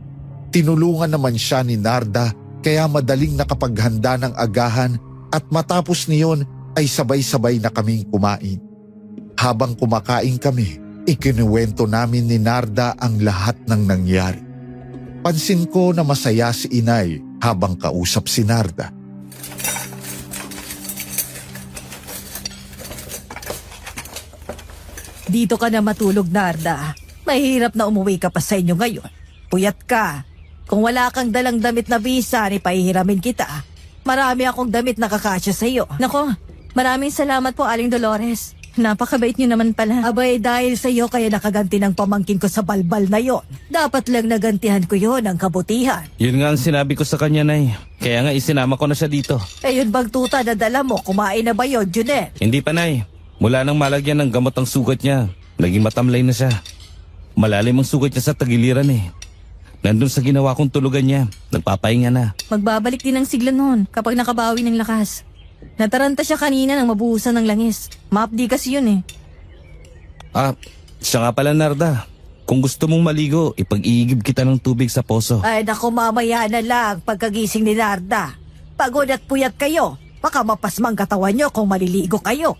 Tinulungan naman siya ni Narda kaya madaling nakapaghanda ng agahan at matapos niyon ay sabay-sabay na kaming kumain. Habang kumakain kami, ikinuwento namin ni Narda ang lahat ng nangyari. Pansin ko na masaya si inay habang kausap si Narda. Dito ka na matulog, Narda. Mahirap na umuwi ka pa sa inyo ngayon. Puyat ka. Kung wala kang dalang damit na visa, pahihiramin kita. Marami akong damit na kakasya sa iyo. Nako, maraming salamat po, Aling Dolores. Napakabait niyo naman pala. Abay, dahil sa iyo kaya nakaganti ng pamangkin ko sa balbal na yon. Dapat lang nagantihan ko yon ng kabutihan. Yun nga ang sinabi ko sa kanya, Nay. Kaya nga isinama ko na siya dito. Ayun bang tuta na dala mo? Kumain na ba yun, Junel? Hindi pa, Nay. Mula nang malagyan ng gamot ang sugat niya, naging matamlay na siya. Malalim ang sugat niya sa tagiliran Nandun sa ginawa kong tulugan niya, nagpapahinga na. Magbabalik din ang sigla noon kapag nakabawi ng lakas. Nataranta siya kanina nang mabuhusan ng langis. Maapdi kasi yun Siya nga pala, Narda. Kung gusto mong maligo, ipag-iigib kita ng tubig sa poso. Ay naku, mamaya na lang pagkagising ni Narda. Pagod at puyat kayo. Baka mapasmang katawan nyo kung maliligo kayo.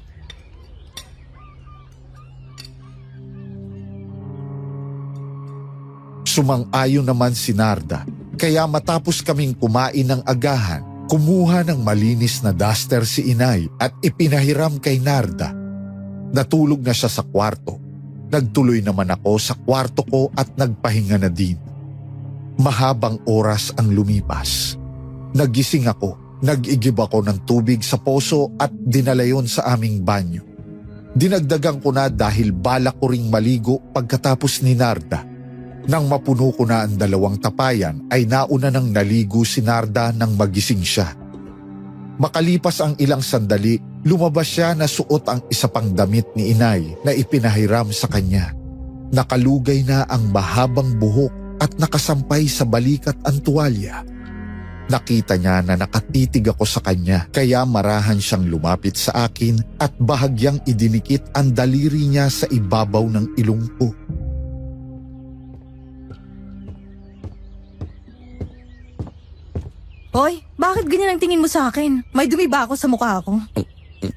Sumang-ayon naman si Narda, kaya matapos kaming kumain ng agahan, kumuha ng malinis na duster si inay at ipinahiram kay Narda. Natulog na siya sa kwarto. Nagtuloy naman ako sa kwarto ko at nagpahinga na din. Mahabang oras ang lumipas. Nagising ako, nag-igib ako ng tubig sa poso at dinala yon sa aming banyo. Dinagdagan ko na dahil balak ko ring maligo pagkatapos ni Narda. Nang mapuno ko na ang 2 tapayan ay nauna nang naligo si Narda nang magising siya. Makalipas ang ilang sandali, lumabas siya na suot ang isa pang damit ni inay na ipinahiram sa kanya. Nakalugay na ang mahabang buhok at nakasampay sa balikat ang tuwalya. Nakita niya na nakatitig ako sa kanya kaya marahan siyang lumapit sa akin at bahagyang idinikit ang daliri niya sa ibabaw ng ilong ko. Hoy, bakit ganyan ang tingin mo sa akin? May dumi ba ako sa mukha ko?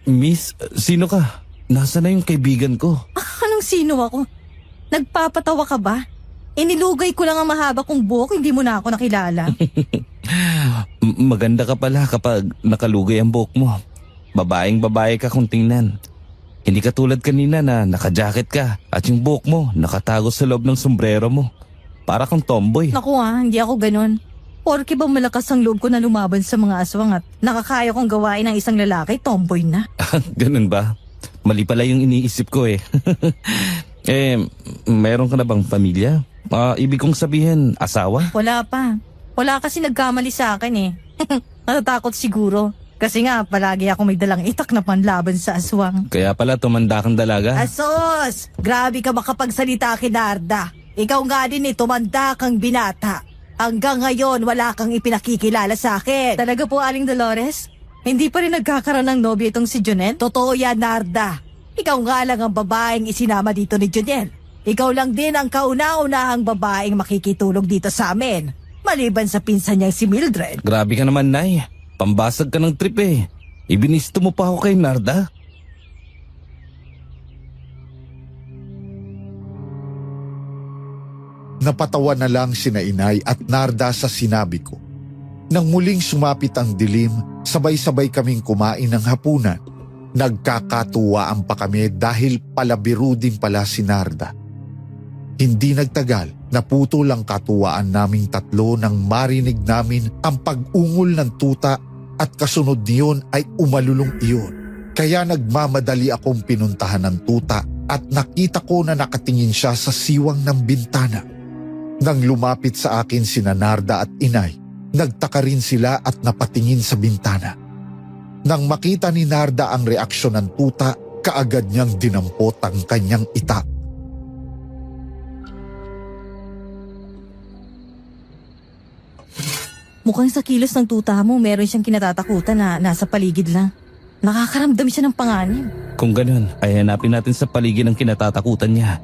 Miss, sino ka? Nasaan na yung kaibigan ko? Anong sino ako? Nagpapatawa ka ba? Inilugay ko lang ang mahaba kong buhok, hindi mo na ako nakilala. Maganda ka pala kapag nakalugay ang buhok mo. Babaeng babae ka kung tingnan. Hindi ka tulad kanina na naka-jacket ka at yung buhok mo nakatago sa loob ng sombrero mo. Para kang tomboy. Naku hindi ako ganun. Porke ba malakas ang loob ko na lumaban sa mga aswang at nakakaya kong gawain ng isang lalaki, tomboy na. Ganun ba? Mali pala yung iniisip ko eh. Meron ka na bang pamilya? Ibig kong sabihin, asawa? Wala pa. Wala kasi nagkamali sa akin eh. Natatakot siguro. Kasi nga, palagi ako may dalang itak na panlaban sa aswang. Kaya pala tumanda kang dalaga? Asos! Grabe ka makapagsalita, Kinarda. Ikaw nga din eh, tumanda kang binata. Hanggang ngayon, wala kang ipinakikilala sa akin. Talaga po, Aling Dolores? Hindi pa rin nagkakaroon ng nobyo itong si Jonel? Totoo yan, Narda. Ikaw nga lang ang babaeng isinama dito ni Jonel. Ikaw lang din ang kauna-unahang babaeng makikitulog dito sa amin. Maliban sa pinsan niyang si Mildred. Grabe ka naman, Nay. Pambasag ka ng trip eh. Ibinisto mo pa ako kay Narda. Napatawa na lang sina inay at Narda sa sinabi ko. Nang muling sumapit ang dilim, sabay-sabay kaming kumain ng hapunan. Nagkakatuwaan pa kami dahil palabiro din pala si Narda. Hindi nagtagal, naputol ang katuwaan naming tatlo nang marinig namin ang pag-ungol ng tuta at kasunod niyon ay umalulong iyon. Kaya nagmamadali akong pinuntahan ng tuta at nakita ko na nakatingin siya sa siwang ng bintana. Nang lumapit sa akin sina Narda at inay, nagtaka rin sila at napatingin sa bintana. Nang makita ni Narda ang reaksyon ng tuta, kaagad niyang dinampot ang kanyang itak. Mukhang sa kilos ng tuta mo, meron siyang kinatatakutan na nasa paligid lang. Nakakaramdam siya ng panganib. Kung ganun, ay hanapin natin sa paligid ang kinatatakutan niya.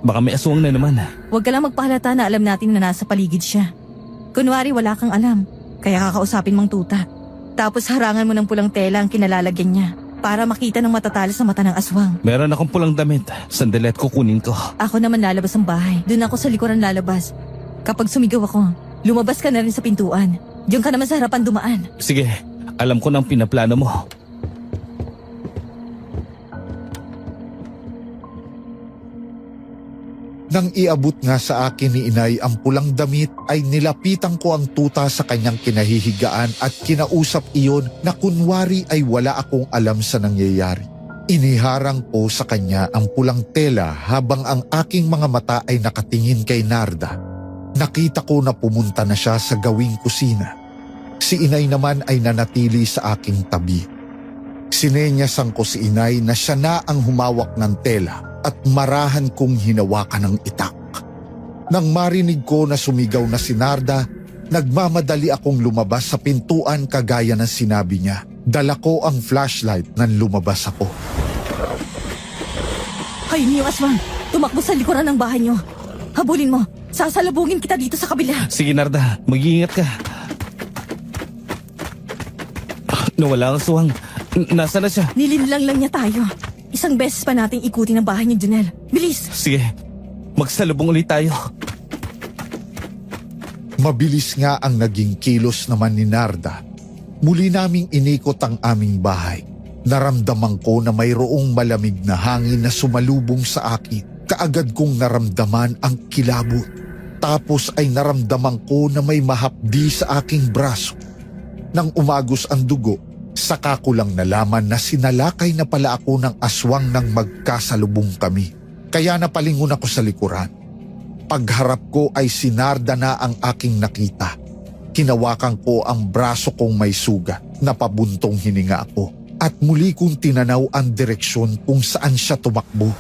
Baka may aswang na naman. Huwag ka lang magpahalata na alam natin na nasa paligid siya. Kunwari wala kang alam, kaya kakausapin mong tuta. Tapos harangan mo ng pulang tela ang kinalalagyan niya para makita ng matatalas sa mata ng aswang. Meron akong pulang damit. Sandali at kukunin ko. Ako naman lalabas ng bahay. Doon ako sa likuran lalabas. Kapag sumigaw ako, lumabas ka na rin sa pintuan. Diyan ka naman sa harapan dumaan. Sige, alam ko na ang pinaplano mo. Nang iabot nga sa akin ni inay ang pulang damit ay nilapitan ko ang tuta sa kanyang kinahihigaan at kinausap iyon na kunwari ay wala akong alam sa nangyayari. Iniharang ko sa kanya ang pulang tela habang ang aking mga mata ay nakatingin kay Narda. Nakita ko na pumunta na siya sa gawing kusina. Si inay naman ay nanatili sa aking tabi. Sinenyasan ko si inay na siya na ang humawak ng tela at marahan kong hinawakan ng itak. Nang marinig ko na sumigaw na si Narda, nagmamadali akong lumabas sa pintuan kagaya ng sinabi niya. Dala ko ang flashlight nang lumabas ako. Kayo niyo, aswang. Tumakbo sa likuran ng bahay niyo. Habulin mo. Sasalubungin kita dito sa kabila. Sige, Narda. Mag-iingat ka. Nawala ang aswang. Nasaan na siya? Nilinlang lang niya tayo. Isang beses pa nating ikutin ang bahay ni Junel. Bilis! Sige. Magsalubong ulit tayo. Mabilis nga ang naging kilos naman ni Narda. Muli naming inikot ang aming bahay. Naramdaman ko na mayroong malamig na hangin na sumalubong sa akin. Kaagad kong naramdaman ang kilabot. Tapos ay naramdaman ko na may mahapdi sa aking braso. Nang umagos ang dugo, saka ko lang nalaman na sinalakay na pala ako ng aswang nang magkasalubong kami. Kaya napalingon ako sa likuran. Pagharap ko ay si Narda na ang aking nakita. Hinawakan ko ang braso kong may sugat. Napabuntong hininga ako. At muli kong tinanaw ang direksyon kung saan siya tumakbo.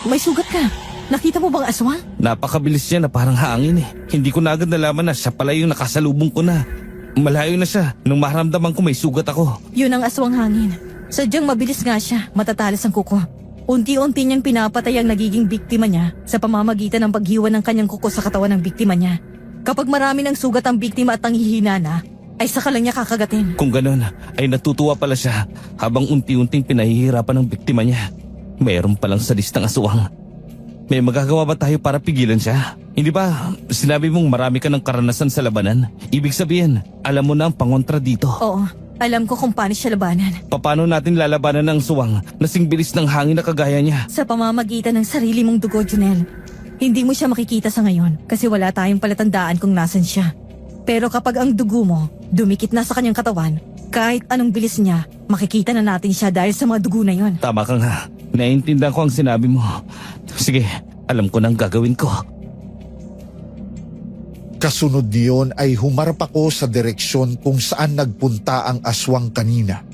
May sugat ka. Nakita mo bang aswang? Napakabilis niya na parang hangin eh. Hindi ko na agad nalaman na siya pala yung nakasalubong ko na. Malayo na siya nung maramdaman ko may sugat ako. Yun ang aswang hangin. Sadyang mabilis nga siya. Matatalas ang kuko. Unti-unti niyang pinapatay ang nagiging biktima niya sa pamamagitan ng paghiwa ng kanyang kuko sa katawan ng biktima niya. Kapag marami ng sugat ang biktima at ang hihina na, ay saka lang niya kakagatin. Kung ganun, ay natutuwa pala siya habang unti-unting pinahihirapan ng biktima niya. Mayroon palang sadistang aswang. May magagawa ba tayo para pigilan siya? Hindi ba sinabi mong marami ka ng karanasan sa labanan? Ibig sabihin, alam mo na ang pangontra dito. Oo, alam ko kung paano siya labanan. Paano natin lalabanan ng suwang na singbilis ng hangin na kagaya niya? Sa pamamagitan ng sarili mong dugo, Junel. Hindi mo siya makikita sa ngayon kasi wala tayong palatandaan kung nasan siya. Pero kapag ang dugo mo dumikit na sa kanyang katawan, kahit anong bilis niya, makikita na natin siya dahil sa mga dugo na yon. Tama ka nga. Naiintindihan ko ang sinabi mo. Sige, alam ko na ang gagawin ko. Kasunod niyon ay humarap ako sa direksyon kung saan nagpunta ang aswang kanina.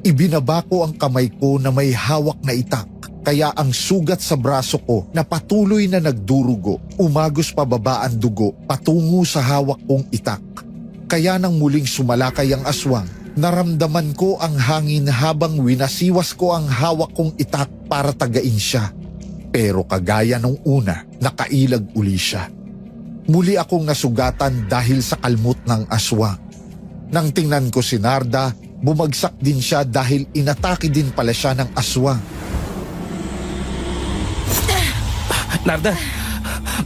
Ibinaba ko ang kamay ko na may hawak na itak. Kaya ang sugat sa braso ko na patuloy na nagdurugo, umagos pababa ang dugo patungo sa hawak kong itak. Kaya nang muling sumalakay ang aswang, naramdaman ko ang hangin habang winasiwas ko ang hawak kong itak para tagain siya. Pero kagaya nung una, nakailag uli siya. Muli akong nasugatan dahil sa kalmot ng aswang. Nang tingnan ko si Narda, bumagsak din siya dahil inatake din pala siya ng aswang. Narda,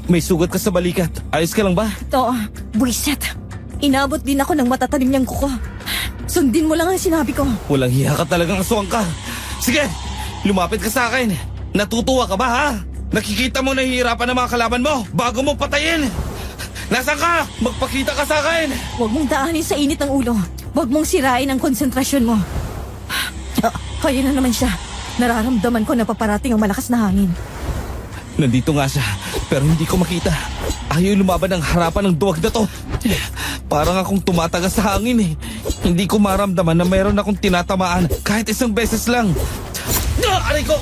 may sugat ka sa balikat. Ayos ka lang ba? Oo, buwiset. Inabot din ako ng matatalim niyang kuko. Sundin mo lang ang sinabi ko. Walang hiya ka talagang aswang ka. Sige, lumapit ka sa akin. Natutuwa ka ba ha? Nakikita mo nahihirapan ng mga kalaban mo bago mo patayin. Nasaan ka? Magpakita ka sa akin. Huwag mong daanin sa init ng ulo. Huwag mong sirain ang konsentrasyon mo. Kaya na naman siya. Nararamdaman ko na paparating ang malakas na hangin. Nandito nga siya, pero hindi ko makita. Ayaw lumaban ang harapan ng duwag na to. Parang akong tumatagas sa hangin eh. Hindi ko maramdaman na mayroon akong tinatamaan kahit isang beses lang. Aray ko!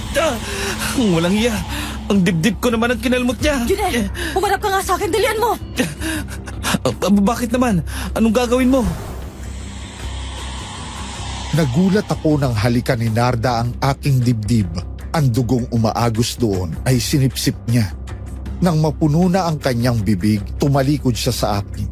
Walang iya. Ang dibdib ko naman ang kinalmot niya. Junel, humarap ka nga sa akin. Dalian mo! Bakit naman? Anong gagawin mo? Nagulat ako nang halikan ni Narda ang aking dibdib. Ang dugong umaagos doon ay sinipsip niya. Nang mapuno na ang kanyang bibig, tumalikod siya sa akin.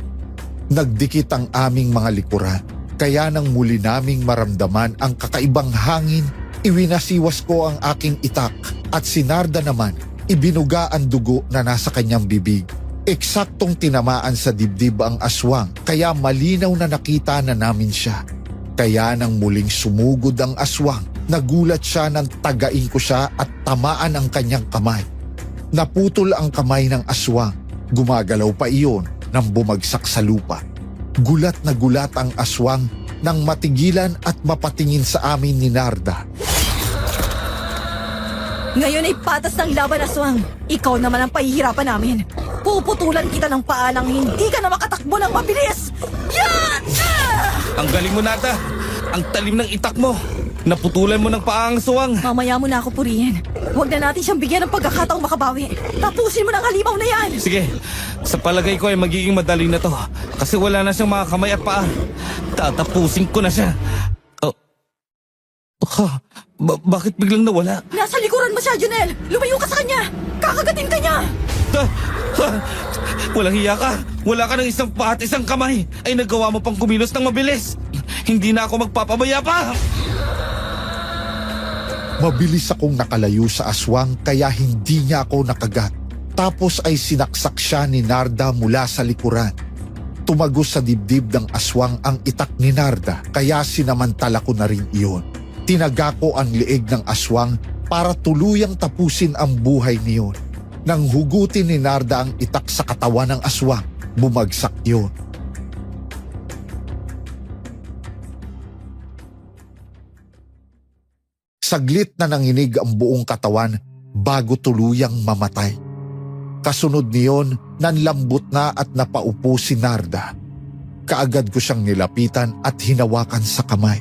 Nagdikit ang aming mga likuran. Kaya nang muli naming maramdaman ang kakaibang hangin, iwinasiwas ko ang aking itak at si Narda naman, ibinuga ang dugo na nasa kanyang bibig. Eksaktong tinamaan sa dibdib ang aswang, kaya malinaw na nakita na namin siya. Kaya nang muling sumugod ang aswang, nagulat siya nang tagain ko siya at tamaan ang kanyang kamay. Naputol ang kamay ng aswang. Gumagalaw pa iyon nang bumagsak sa lupa. Gulat na gulat ang aswang nang matigilan at mapatingin sa amin ni Narda. Ngayon ay patas ng laban, aswang. Ikaw naman ang pahihirapan namin. Puputulan kita ng paa nang hindi ka na makatakbo ng mabilis. Yan! Ang galing mo, Narda. Ang talim ng itak mo. Naputulan mo ng paa ang suwang. Mamaya mo na ako purihin. Huwag na natin siyang bigyan ng pagkakataong makabawi. Tapusin mo ng halimaw na yan! Sige, sa palagay ko ay magiging madali na to. Kasi wala na siyang mga kamay at paa. Tatapusin ko na siya. Bakit biglang nawala? Nasa likuran mo siya, Junel! Lumayo ka sa kanya! Kakagatin ka niya! Walang hiya ka. Wala ka ng isang paa at isang kamay. Ay nagawa mo pang kumilos ng mabilis. Hindi na ako magpapabaya pa. Mabilis akong nakalayo sa aswang kaya hindi niya ako nakagat. Tapos ay sinaksak siya ni Narda mula sa likuran. Tumagos sa dibdib ng aswang ang itak ni Narda kaya sinamantala ko na rin iyon. Tinaga ko ang leeg ng aswang para tuluyang tapusin ang buhay niyon. Nang hugutin ni Narda ang itak sa katawan ng aswang, bumagsak iyon. Saglit na nanginig ang buong katawan bago tuluyang mamatay. Kasunod niyon, nanlambot na at napaupo si Narda. Kaagad ko siyang nilapitan at hinawakan sa kamay.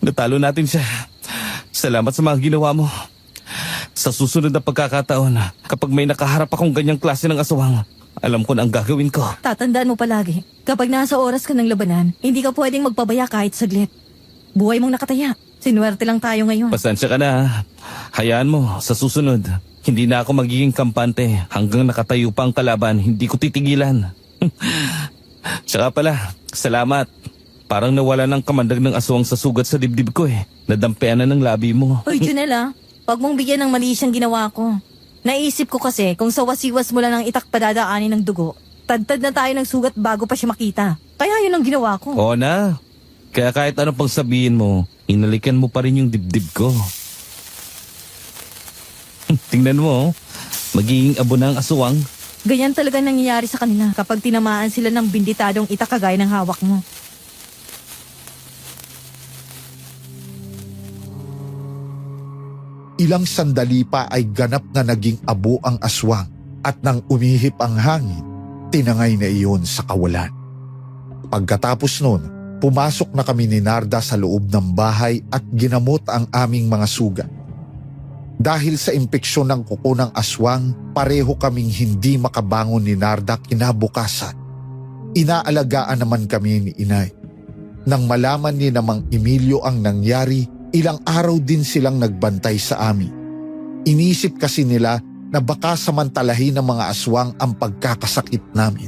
Natalo natin siya. Salamat sa mga ginawa mo. Sa susunod na pagkakataon, kapag may nakaharap akong ganyang klase ng aswang, alam ko na ang gagawin ko. Tatandaan mo palagi, kapag nasa oras ka ng labanan, hindi ka pwedeng magpabaya kahit saglit. Buhay mong nakataya. Sinuwerte lang tayo ngayon. Pasensya ka na. Hayaan mo, sa susunod, hindi na ako magiging kampante. Hanggang nakatayo pa ang kalaban, hindi ko titigilan. Tsaka pala, salamat. Parang nawala ng kamandag ng aswang sa sugat sa dibdib ko eh. Nadampean na ng labi mo. Uy, Junel wag mong bigyan ng mali siyang ginawa ko. Naisip ko kasi kung sa wasiwas mo lang ng itak padadaanin ng dugo, tad-tad na tayo ng sugat bago pa siya makita. Kaya yun ang ginawa ko. Oo na. Kaya kahit anong pang sabihin mo, inalikan mo pa rin yung dibdib ko. Tingnan mo, magiging abo na ang aswang. Ganyan talaga nangyayari sa kanila kapag tinamaan sila ng binditadong itak kagaya ng hawak mo. Ilang sandali pa ay ganap na naging abo ang aswang at nang umihip ang hangin, tinangay na iyon sa kawalan. Pagkatapos nun, pumasok na kami ni Narda sa loob ng bahay at ginamot ang aming mga sugat. Dahil sa impeksyon ng kuko ng aswang, pareho kaming hindi makabangon ni Narda kinabukasan. Inaalagaan naman kami ni Inay. Nang malaman ni Namang Emilio ang nangyari, ilang araw din silang nagbantay sa amin. Inisip kasi nila na baka samantalahin ng mga aswang ang pagkakasakit namin.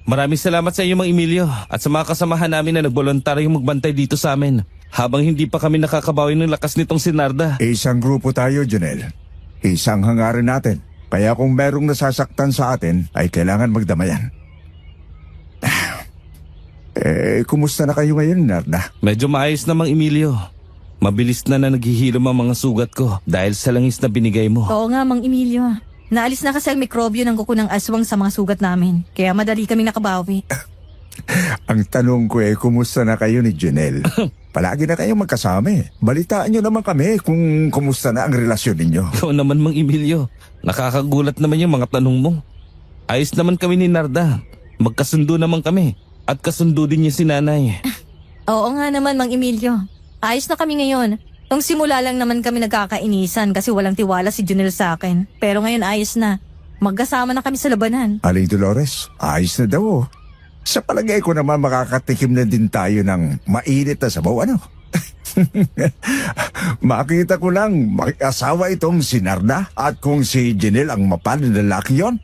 Maraming salamat sa iyo, Mang Emilio, at sa mga kasamahan namin na nagboluntaryong magbantay dito sa amin habang hindi pa kami nakakabawi ng lakas nitong si Narda. Isang grupo tayo, Junel. Isang hangarin natin. Kaya kung merong nasasaktan sa atin, ay kailangan magdamayan. Kumusta na kayo ngayon, Narda? Medyo maayos na, Mang Emilio. Mabilis na naghihilom ang mga sugat ko dahil sa langis na binigay mo. Oo nga, Mang Emilio. Naalis na kasi ang mikrobyo ng kuko ng aswang sa mga sugat namin. Kaya madali kami nakabawi. Ang tanong ko kumusta na kayo ni Junel? Palagi na kayong magkasama eh. Balitaan nyo naman kami kung kumusta na ang relasyon ninyo. Ikaw naman, Mang Emilio. Nakakagulat naman yung mga tanong mo. Ayos naman kami ni Narda. Magkasundo naman kami. At kasundo din niya si nanay. Oo nga naman, Mang Emilio. Ayos na kami ngayon. Nung simula lang naman kami nagkakainisan kasi walang tiwala si Junel sa akin. Pero ngayon ayos na. Magkasama na kami sa labanan. Aling Dolores, ayos na daw oh. Sa palagay ko naman makakatikim na din tayo ng mainit na sabaw, ano? Makita ko lang, mag-asawa itong si Narda at kung si Junel ang mapalad na lalaki yun.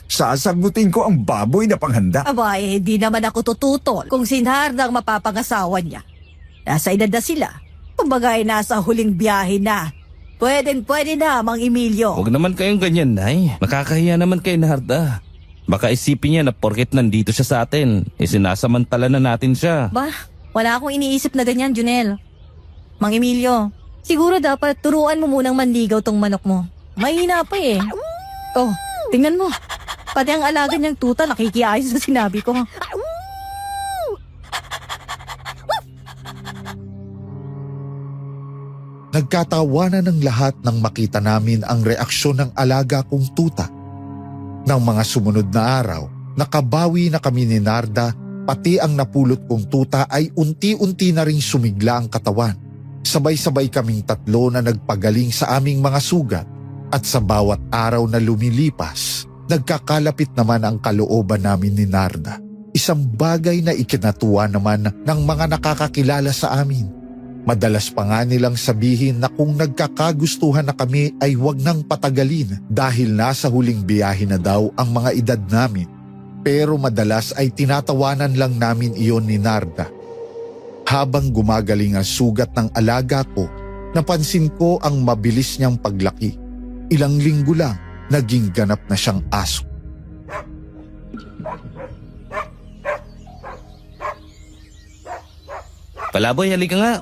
Sasagutin ko ang baboy na panghanda. Abay, di naman ako tututol kung si Narda ang mapapangasawa niya. Nasa edad na sila. Kumbaga ay nasa huling biyahe na. Pwede na, Mang Emilio. Huwag naman kayong ganyan, Nay. Nakakahiya naman kay Narda. Baka isipin niya na porket nandito siya sa atin, sinasamantala na natin siya. Ba, wala akong iniisip na ganyan, Junel. Mang Emilio, siguro dapat turuan mo munang manligaw tong manok mo. Mahina pa eh. Oh, tingnan mo. Pati ang alaga niyang tuta nakikiayos sa sinabi ko. Nagkatawanan ng lahat nang makita namin ang reaksyon ng alaga kong tuta. Nang mga sumunod na araw, nakabawi na kami ni Narda, pati ang napulot kong tuta ay unti-unti na ring sumigla ang katawan. Sabay-sabay kaming tatlo na nagpagaling sa aming mga sugat at sa bawat araw na lumilipas, Nagkakalapit naman ang kalooban namin ni Narda. Isang bagay na ikinatuwa naman ng mga nakakakilala sa amin. Madalas pa nga nilang sabihin na kung nagkakagustuhan na kami ay huwag nang patagalin dahil nasa huling biyahe na daw ang mga edad namin. Pero madalas ay tinatawanan lang namin iyon ni Narda. Habang gumagaling ang sugat ng alaga ko, napansin ko ang mabilis niyang paglaki. Ilang linggo lang, naging ganap na siyang aso. Palaboy, halika nga.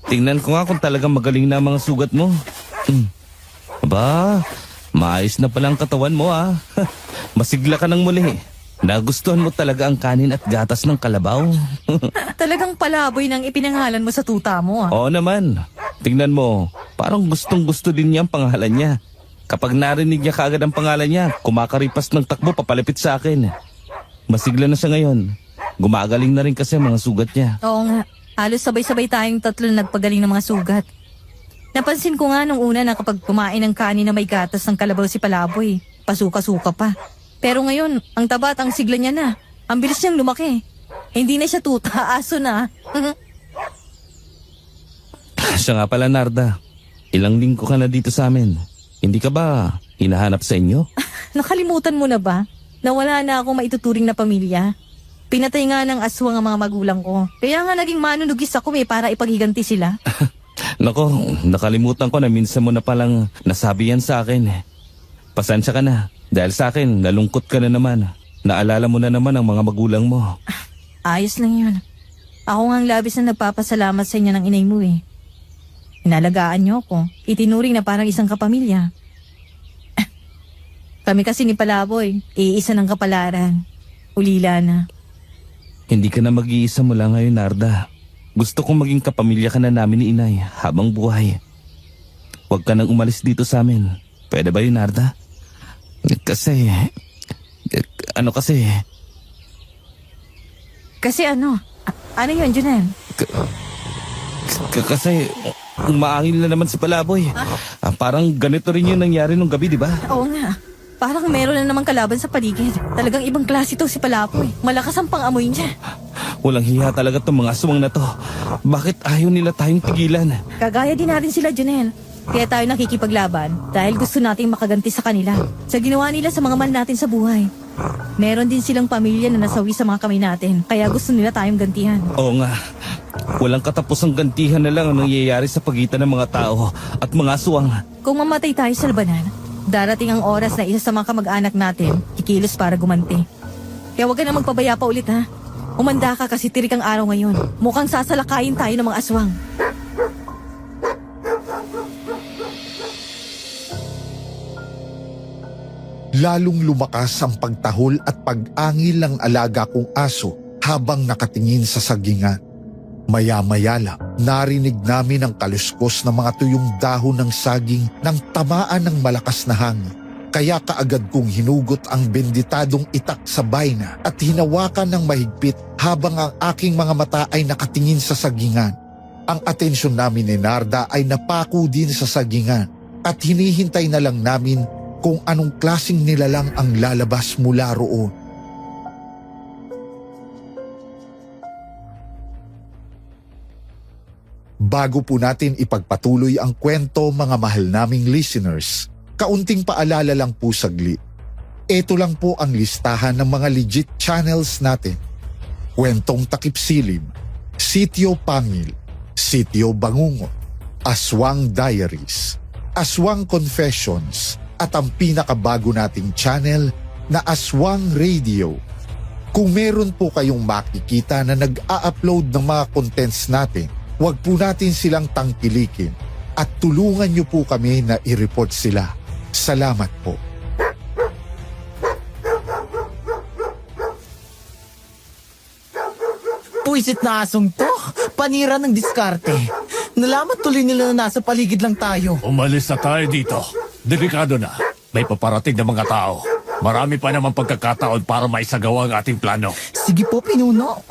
Tingnan ko nga kung talagang magaling na ang mga sugat mo. Aba, maayos na pala ang katawan mo ah. Masigla ka ng muli. Nagustuhan mo talaga ang kanin at gatas ng kalabaw. Talagang palaboy nang ipinangalan mo sa tuta mo, ah. Oo naman. Tingnan mo, parang gustong gusto din niya ang pangalan niya. Kapag narinig niya kaagad ang pangalan niya, kumakaripas ng takbo papalapit sa akin. Masigla na siya ngayon. Gumagaling na rin kasi ang mga sugat niya. Oo nga. Halos sabay-sabay tayong tatlo na nagpagaling ng mga sugat. Napansin ko nga nung una na kapag kumain ng kanin na may gatas ng kalabaw si Palaboy, pasuka-suka pa. Pero ngayon, ang taba at ang sigla niya na. Ang bilis niyang lumaki. Hindi na siya tuta, aso na. Siya nga pala, Narda. Ilang linggo ka na dito sa amin. Hindi ka ba hinahanap sa inyo? Nakalimutan mo na ba? Nawala na akong maituturing na pamilya. Pinatay nga ng aswang ang mga magulang ko. Kaya nga naging manunugis ako para ipaghiganti sila. Nako, nakalimutan ko na minsan mo na palang nasabi yan sa akin. Pasensya ka na. Dahil sa akin, nalungkot ka na naman. Naalala mo na naman ang mga magulang mo. Ayos lang yun. Ako nga ang labis na nagpapasalamat sa inyo ng inay mo eh. Inalagaan niyo ako. Itinuring na parang isang kapamilya. Kami kasi ni Palaboy, iisa ng kapalaran. Ulila na. Hindi ka na mag-iisa mula ngayon, Narda. Gusto kong maging kapamilya ka na namin ni Inay habang buhay. Huwag ka nang umalis dito sa amin. Pwede ba yun, Narda? Kasi... Kasi ano? Ano yun, Junel? Kasi umaangil na naman si Palaboy. Parang ganito rin yung nangyari nung gabi, di ba? Oo nga. Parang meron na namang kalaban sa paligid. Talagang ibang klase to si Palaboy. Malakas ang pang-amoy niya. Walang hiya talaga tong mga aswang na to. Bakit ayaw nila tayong tigilan? Kagaya din natin sila, Junel. Kaya tayo nakikipaglaban dahil gusto nating makaganti sa kanila. Sa ginawa nila sa mga mahal natin sa buhay. Meron din silang pamilya na nasawi sa mga kamay natin. Kaya gusto nila tayong gantihan. Oo nga. Walang katapusang gantihan na lang ang nangyayari sa pagitan ng mga tao at mga aswang. Kung mamatay tayo sa labanan, darating ang oras na isa sa mga kamag-anak natin kikilos para gumanti. Kaya huwag ka na magpabaya pa ulit ha. Umanda ka kasi tirik ang araw ngayon. Mukhang sasalakayin tayo ng mga aswang. Lalong lumakas ang pagtahol at pag-angil ng alaga kong aso habang nakatingin sa sagingan. Maya-maya lang, narinig namin ang kaluskos ng mga tuyong dahon ng saging nang tamaan ng malakas na hangin. Kaya kaagad kong hinugot ang benditadong itak sa baina at hinawakan ng mahigpit habang ang aking mga mata ay nakatingin sa sagingan. Ang atensyon namin ni Narda ay napako din sa sagingan at hinihintay na lang namin kung anong klaseng nilalang ang lalabas mula roon. Bago po natin ipagpatuloy ang kwento, mga mahal naming listeners, kaunting paalala lang po saglit. Ito lang po ang listahan ng mga legit channels natin. Kwentong Takip Silim, Sitio Pangil, Sitio Bangungot, Aswang Diaries, Aswang Confessions, at ang pinakabago nating channel na Aswang Radio. Kung meron po kayong makikita na nag-a-upload ng mga contents natin, huwag po natin silang tangkilikin at tulungan niyo po kami na i-report sila. Salamat po. Puwisit na asong to. Panira ng diskarte. Nalaman tuloy nila na nasa paligid lang tayo. Umalis na tayo dito. Delikado na. May paparating na mga tao. Marami pa naman pagkakataon para maisagawa ang ating plano. Sige po, Pinuno.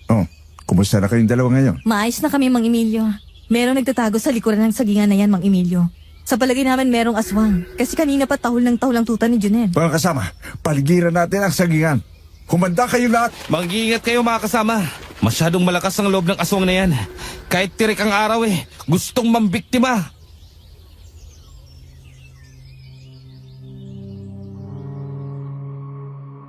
Oh, kumusta na kayong dalawa ngayon? Maayos na kami, Mang Emilio. Merong nagtatago sa likuran ng sagingan na yan, Mang Emilio. Sa palagay namin merong aswang. Kasi kanina pa tahol ng tahol ang tuta ni Junel. Mga kasama, paligiran natin ang sagingan. Humanda kayo lahat. Mag-iingat kayo mga kasama. Masyadong malakas ang loob ng aswang na yan. Kahit tirik ang araw gustong mambiktima.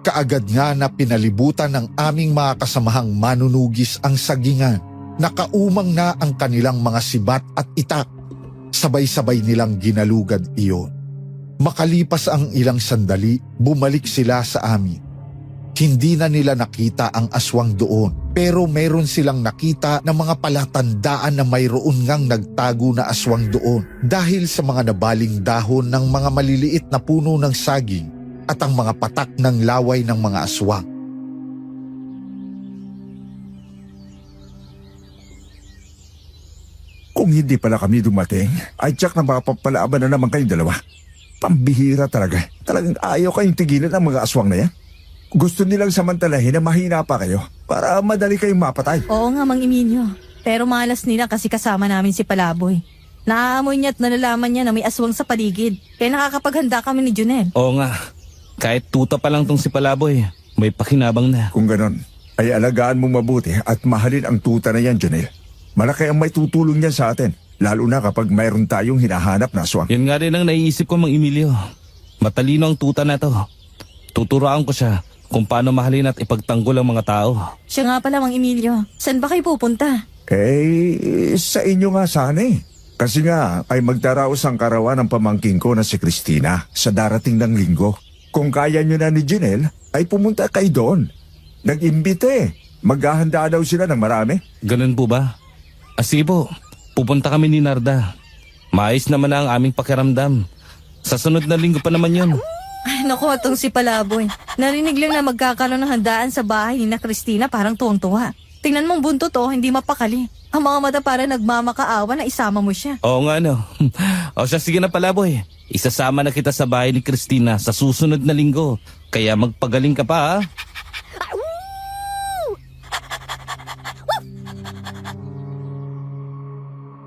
Kaagad nga na pinalibutan ng aming mga kasamahang manunugis ang sagingan. Nakaumang na ang kanilang mga sibat at itak. Sabay-sabay nilang ginalugad iyon. Makalipas ang ilang sandali, bumalik sila sa amin. Hindi na nila nakita ang aswang doon, pero meron silang nakita na mga palatandaan na mayroon ngang nagtago na aswang doon dahil sa mga nabaling dahon ng mga maliliit na puno ng saging at ang mga patak ng laway ng mga aswang. Kung hindi pala kami dumating, ay tsak na mapapalaaban na naman kayong dalawa. Pambihira talaga. Talagang ayaw kayong tigilan ang mga aswang na yan. Gusto nilang samantalahin na mahina pa kayo para madali kayong mapatay. Oo nga, Mang Emilio. Pero malas nila kasi kasama namin si Palaboy. Naaamoy niya at nalalaman niya na may aswang sa paligid. Kaya nakakapaghanda kami ni Junel. Oo nga. Kahit tuta pa lang tong si Palaboy, may pakinabang na. Kung ganon, ay alagaan mong mabuti at mahalin ang tuta na yan, Junel. Malaki ang may tutulong niyan sa atin, lalo na kapag mayroon tayong hinahanap na aswang. Yan nga rin ang naiisip ko, Mang Emilio. Matalino ang tuta na to. Tuturuan ko siya kung paano mahalin at ipagtanggol ang mga tao. Siya nga pala, Mang Emilio. Saan ba kayo pupunta? Sa inyo nga sana eh. Kasi nga ay magdaraos ang karawan ng pamangking ko na si Christina sa darating ng linggo. Kung kaya nyo na ni Junel, ay pumunta kayo doon. Nag-imbita eh. Maghahanda daw sila ng marami. Ganun po ba? Asibo, pupunta kami ni Narda. Maayos naman na ang aming pakiramdam. Sa sunod na linggo pa naman yun. Ay, naku, itong si Palaboy. Narinig lang na magkakaroon ng handaan sa bahay ni na Christina, parang tuwang-tuwa. Tingnan mong buntot hindi mapakali. Ang mga mata parang nagmamakaawa na isama mo siya. Oo nga no. O siya, sige na Palaboy. Isasama na kita sa bahay ni Christina sa susunod na linggo. Kaya magpagaling ka pa ha.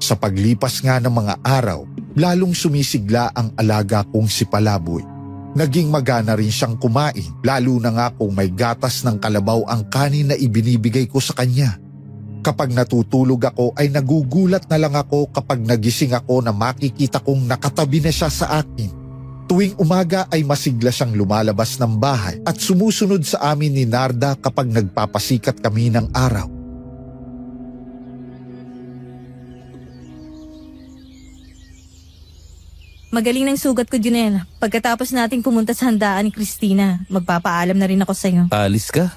Sa paglipas nga ng mga araw, lalong sumisigla ang alaga kong si Palaboy. Naging magana rin siyang kumain, lalo na nga kung may gatas ng kalabaw ang kanin na ibinibigay ko sa kanya. Kapag natutulog ako ay nagugulat na lang ako kapag nagising ako na makikita kong nakatabi na siya sa akin. Tuwing umaga ay masigla siyang lumalabas ng bahay at sumusunod sa amin ni Narda kapag nagpapasikat kami ng araw. Magaling na yung sugat ko, Junel. Pagkatapos nating pumunta sa handaan ni Christina, magpapaalam na rin ako sa'yo. Alis ka?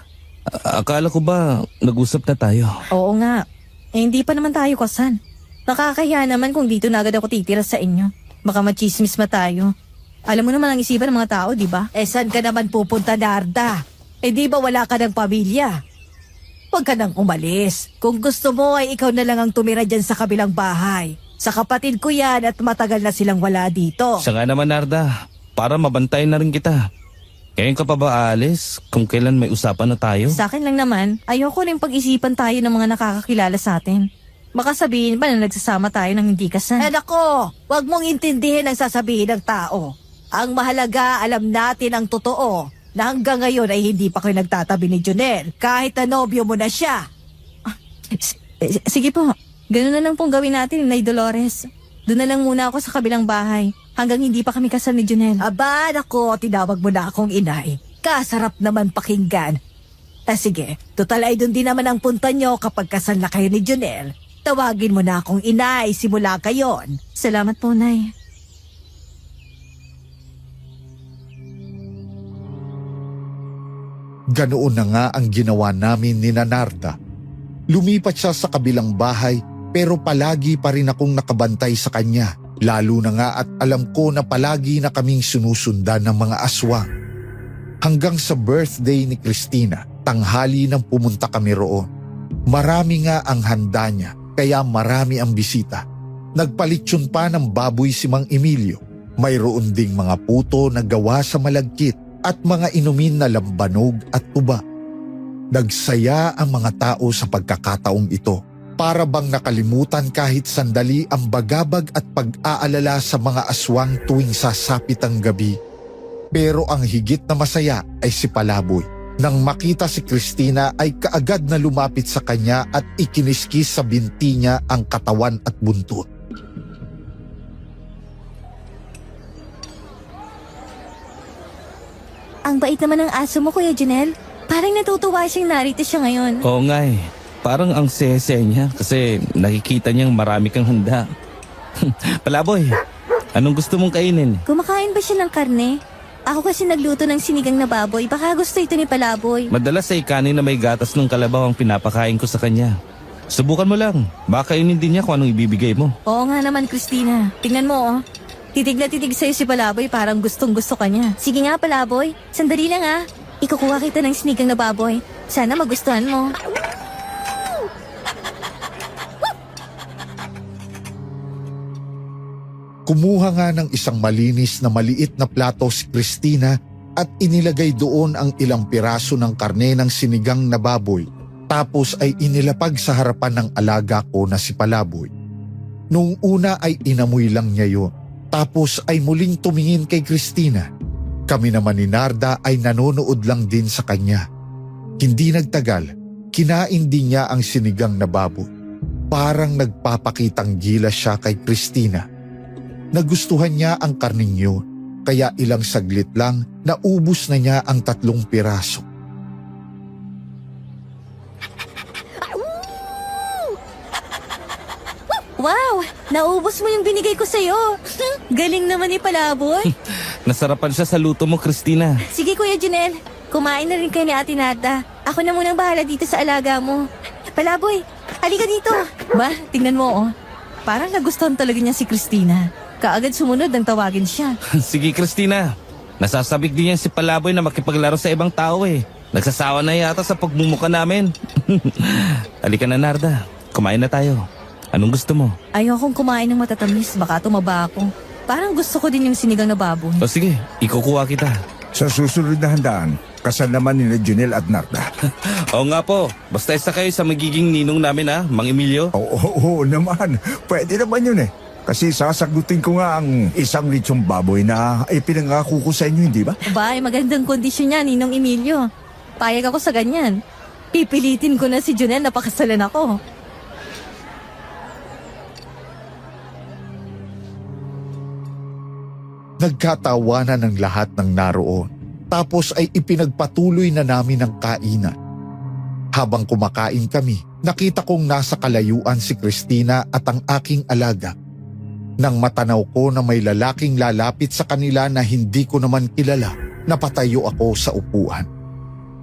Akala ko ba nag-usap na tayo? Oo nga. Hindi pa naman tayo kasan. Nakakahiya naman kung dito na agad ako titira sa inyo. Baka machismis ma tayo. Alam mo naman ang isipan ng mga tao, di ba? Saan ka naman pupunta, Narda? Di ba wala ka ng pamilya? Huwag ka nang umalis. Kung gusto mo ay ikaw na lang ang tumira dyan sa kabilang bahay. Sa kapatid ko yan at matagal na silang wala dito. Siya nga naman Narda, para mabantayan na rin kita. Ngayon ka pa ba aalis kung kailan may usapan na tayo? Sa akin lang naman, ayoko rin pag-isipan tayo ng mga nakakakilala sa atin. Baka sabihin pa na nagsasama tayo ng hindi kasal. Nako, wag mong intindihin ang sasabihin ng tao. Ang mahalaga, alam natin ang totoo na hanggang ngayon ay hindi pa kayo nagtatabi ni Junel kahit na nobyo mo na siya. Sige po, ganun na lang pong gawin natin, Nay Dolores. Doon na lang muna ako sa kabilang bahay hanggang hindi pa kami kasal ni Junel. Aba, nako, tinawag mo na akong inay. Kasarap naman pakinggan. Sige, total ay doon din naman ang punta nyo kapag kasal na kayo ni Junel. Tawagin mo na akong inay simula kayon. Salamat po, Nay. Ganoon na nga ang ginawa namin ni Narda. Lumipat siya sa kabilang bahay pero palagi pa rin akong nakabantay sa kanya. Lalo na nga at alam ko na palagi na kaming sinusundan ng mga aswang. Hanggang sa birthday ni Christina, tanghali nang pumunta kami roon. Marami nga ang handa niya, kaya marami ang bisita. Nagpalitsyon pa ng baboy si Mang Emilio. Mayroon ding mga puto na gawa sa malagkit at mga inumin na lambanog at tuba. Nagsaya ang mga tao sa pagkakataong ito. Para bang nakalimutan kahit sandali ang bagabag at pag-aalala sa mga aswang tuwing sasapit ang gabi. Pero ang higit na masaya ay si Palaboy. Nang makita si Christina ay kaagad na lumapit sa kanya at ikiniskis sa binti niya ang katawan at buntot. Ang bait naman ng aso mo, Kuya Junel. Parang natutuwa siyang narito siya ngayon. Oo nga eh. Parang ang sese niya kasi nakikita niyang marami kang handa. Palaboy, anong gusto mong kainin? Kumakain ba siya ng karne? Ako kasi nagluto ng sinigang na baboy. Baka gusto ito ni Palaboy. Madalas ay kanin na may gatas ng kalabaw ang pinapakain ko sa kanya. Subukan mo lang. Baka kainin din niya kung anong ibibigay mo. Oo nga naman, Christina. Tingnan mo, oh. Titig na titig sa'yo si Palaboy, parang gustong gusto ka niya. Sige nga, Palaboy. Sandali lang, ah. Ikukuha kita ng sinigang na baboy. Sana magustuhan mo. Kumuha nga ng isang malinis na maliit na plato si Christina at inilagay doon ang ilang piraso ng karne ng sinigang na baboy. Tapos ay inilapag sa harapan ng alaga ko na si Palaboy. Noong una ay inamoy lang niya yun. Tapos ay muling tumingin kay Christina. Kami naman ni Narda ay nanonood lang din sa kanya. Hindi nagtagal, kinain din niya ang sinigang na baboy. Parang nagpapakitang gilas siya kay Christina. Nagustuhan niya ang karning yun, kaya ilang saglit lang naubos na niya ang 3 piraso. Wow! Naubos mo yung binigay ko sa'yo. Galing naman ni Palaboy. Nasarapan siya sa luto mo, Christina. Sige, Kuya Junel. Kumain na rin kayo ni Ate Narda. Ako na munang bahala dito sa alaga mo. Palaboy, halika dito. Ba, tingnan mo, oh. Parang nagustuhan talaga niya si Christina. Kaagad sumunod nang tawagin siya. Sige, Christina. Nasasabik din yan si Palaboy na makipaglaro sa ibang tao eh. Nagsasawa na yata sa pagmumuka namin. Halika na, Narda. Kumain na tayo. Anong gusto mo? Ayokong kumain ng matatamis, baka tumaba ako. Parang gusto ko din yung sinigang na baboy. O sige, ikukuha kita. Sa susunod na handaan, kasal naman ni Junel at Narda. Oo nga po. Basta isa kayo sa magiging ninong namin ha, Mang Emilio. Oo naman. Pwede naman yun eh. Kasi sasagutin ko nga ang isang litsong baboy na ipinangako ko sa inyo, hindi ba? Ba, magandang kondisyon niya, Ninong Emilio. Payag ako sa ganyan. Pipilitin ko na si Junel na pakasalan ako. Nagkatawanan ng lahat ng naroon. Tapos ay ipinagpatuloy na namin ang kainan. Habang kumakain kami, nakita kong nasa kalayuan si Christina at ang aking alaga. Nang matanaw ko na may lalaking lalapit sa kanila na hindi ko naman kilala, napatayo ako sa upuan.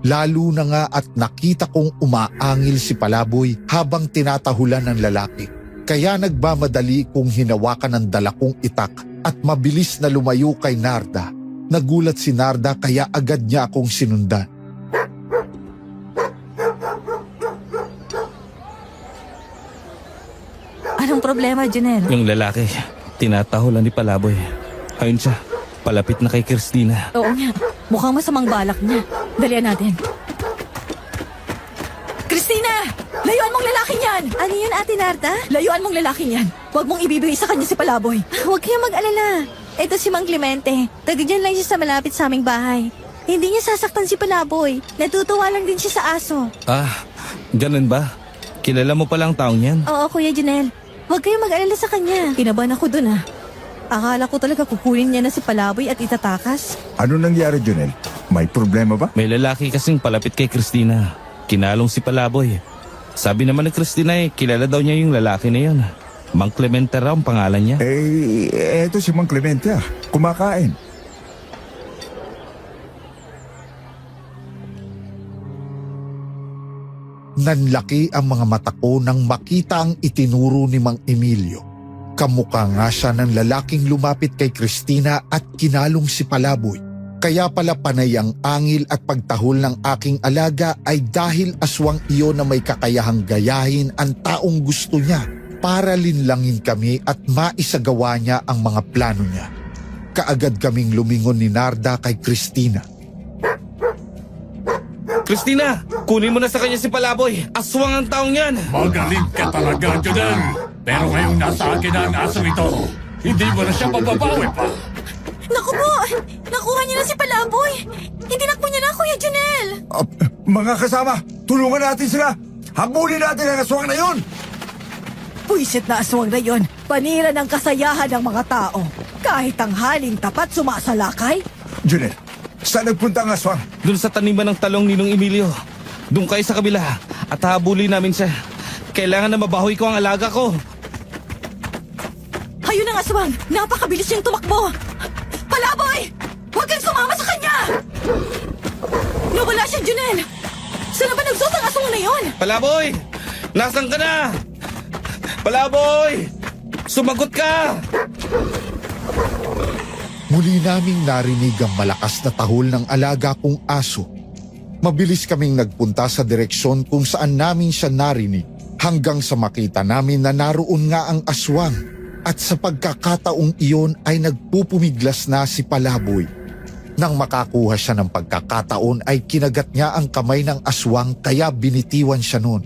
Lalo na nga at nakita kong umaangil si Palaboy habang tinatahulan ng lalaki. Kaya nagmamadali kong hinawakan ang dala kong itak at mabilis na lumayo kay Narda. Nagulat si Narda kaya agad niya akong sinundan. Anong problema, Junel? Yung lalaki, tinatahulan ni Palaboy. Ayun siya, palapit na kay Christina. Oo nga, mukhang masamang balak niya. Dalian natin. Christina! Layuan mong lalaki niyan! Ano yun, Ate Narda? Layuan mong lalaki niyan! Huwag mong ibibigay sa kanya si Palaboy. Huwag kayong mag-alala. Ito si Mang Clemente. Taga dyan lang siya sa malapit sa aming bahay. Hindi niya sasaktan si Palaboy. Natutuwa lang din siya sa aso. Ah, ganun ba? Kilala mo palang taong yan? Oo, Kuya Junel. Huwag kayong mag-alala sa kanya. Kinabahan ako dun ah. Akala ko talaga kukunin niya na si Palaboy at itatakas. Ano nangyari, Junel? May problema ba? May lalaki kasing palapit kay Christina. Kinalong si Palaboy. Sabi naman ni Christina kilala daw niya yung lalaki na yun. Mang Clemente raw ang pangalan niya. Eto si Mang Clemente ah. Kumakain. Nanlaki ang mga mata ko nang makita ang itinuro ni Mang Emilio. Kamukha nga siya ng lalaking lumapit kay Christina at kinalong si Palaboy. Kaya pala panay ang angil at pagtahol ng aking alaga ay dahil aswang iyon na may kakayahang gayahin ang taong gusto niya para linlangin kami at maisagawa niya ang mga plano niya. Kaagad kaming lumingon ni Narda kay Christina. Christina, kunin mo na sa kanya si Palaboy. Aswang ang taong yan. Magaling ka talaga, Junel. Pero ngayong nasa akin na ang aso ito, hindi mo na siya mababawi pa. Naku po! Nakuha niya na si Palaboy! Hininak mo niya na, Kuya Junel! Mga kasama, tulungan natin sila! Habulin natin ang aswang na yun! Puisit na aswang na yon, panira ng kasayahan ng mga tao. Kahit ang haling tapat sumasalakay, Junel, saan nagpunta ang aswang? Doon sa taniman ng talong Ninong Emilio. Doon kayo sa kabila at habulin namin siya. Kailangan na mabahoy ko ang alaga ko. ayun ang aswang! Napakabilis niyang tumakbo! Palaboy! Huwag kang sumama sa kanya! Nawala siya, Junel! Saan na ba nagsuot ang aswang na yon? Palaboy! Nasaan ka na? Palaboy! Sumagot ka! Muli naming narinig ang malakas na tahol ng alaga kong aso. Mabilis kaming nagpunta sa direksyon kung saan namin siya narinig hanggang sa makita namin na naroon nga ang aswang. At sa pagkakataong iyon ay nagpupumiglas na si Palaboy. Nang makakuha siya ng pagkakataon ay kinagat niya ang kamay ng aswang kaya binitiwan siya noon.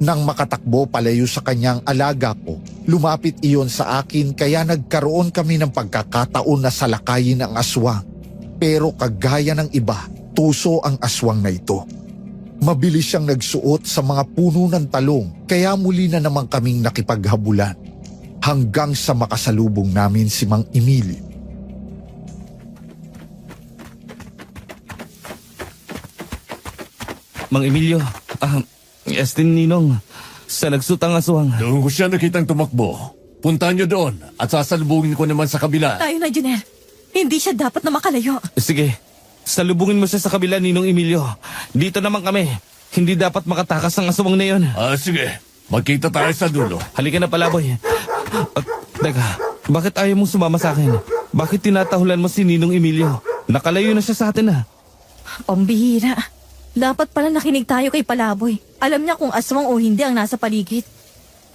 Nang makatakbo palayo sa kanyang alaga ko, lumapit iyon sa akin kaya nagkaroon kami ng pagkakataon na salakayin ang aswang. Pero kagaya ng iba, tuso ang aswang na ito. Mabilis siyang nagsuot sa mga puno ng talong kaya muli na naman kaming nakipaghabulan. Hanggang sa makasalubong namin si Mang Emilio. Mang Emilio, Estin Ninong, sa nagsutang aswang. Doon ko siya nakitang tumakbo. Punta niyo doon at sasalubungin ko naman sa kabila. Tayo na, Junel. Hindi siya dapat na makalayo. Sige, salubungin mo siya sa kabila, Ninong Emilio. Dito naman kami. Hindi dapat makatakas ang aswang na yon. Sige. Magkita tayo sa dulo. Halika na, Palaboy. Teka, bakit ayaw mong sumama sa akin? Bakit tinatahulan mo si Ninong Emilio? Nakalayo na siya sa atin ah. Pambihira. Dapat pala nakinig tayo kay Palaboy. Alam niya kung aswang o hindi ang nasa paligid.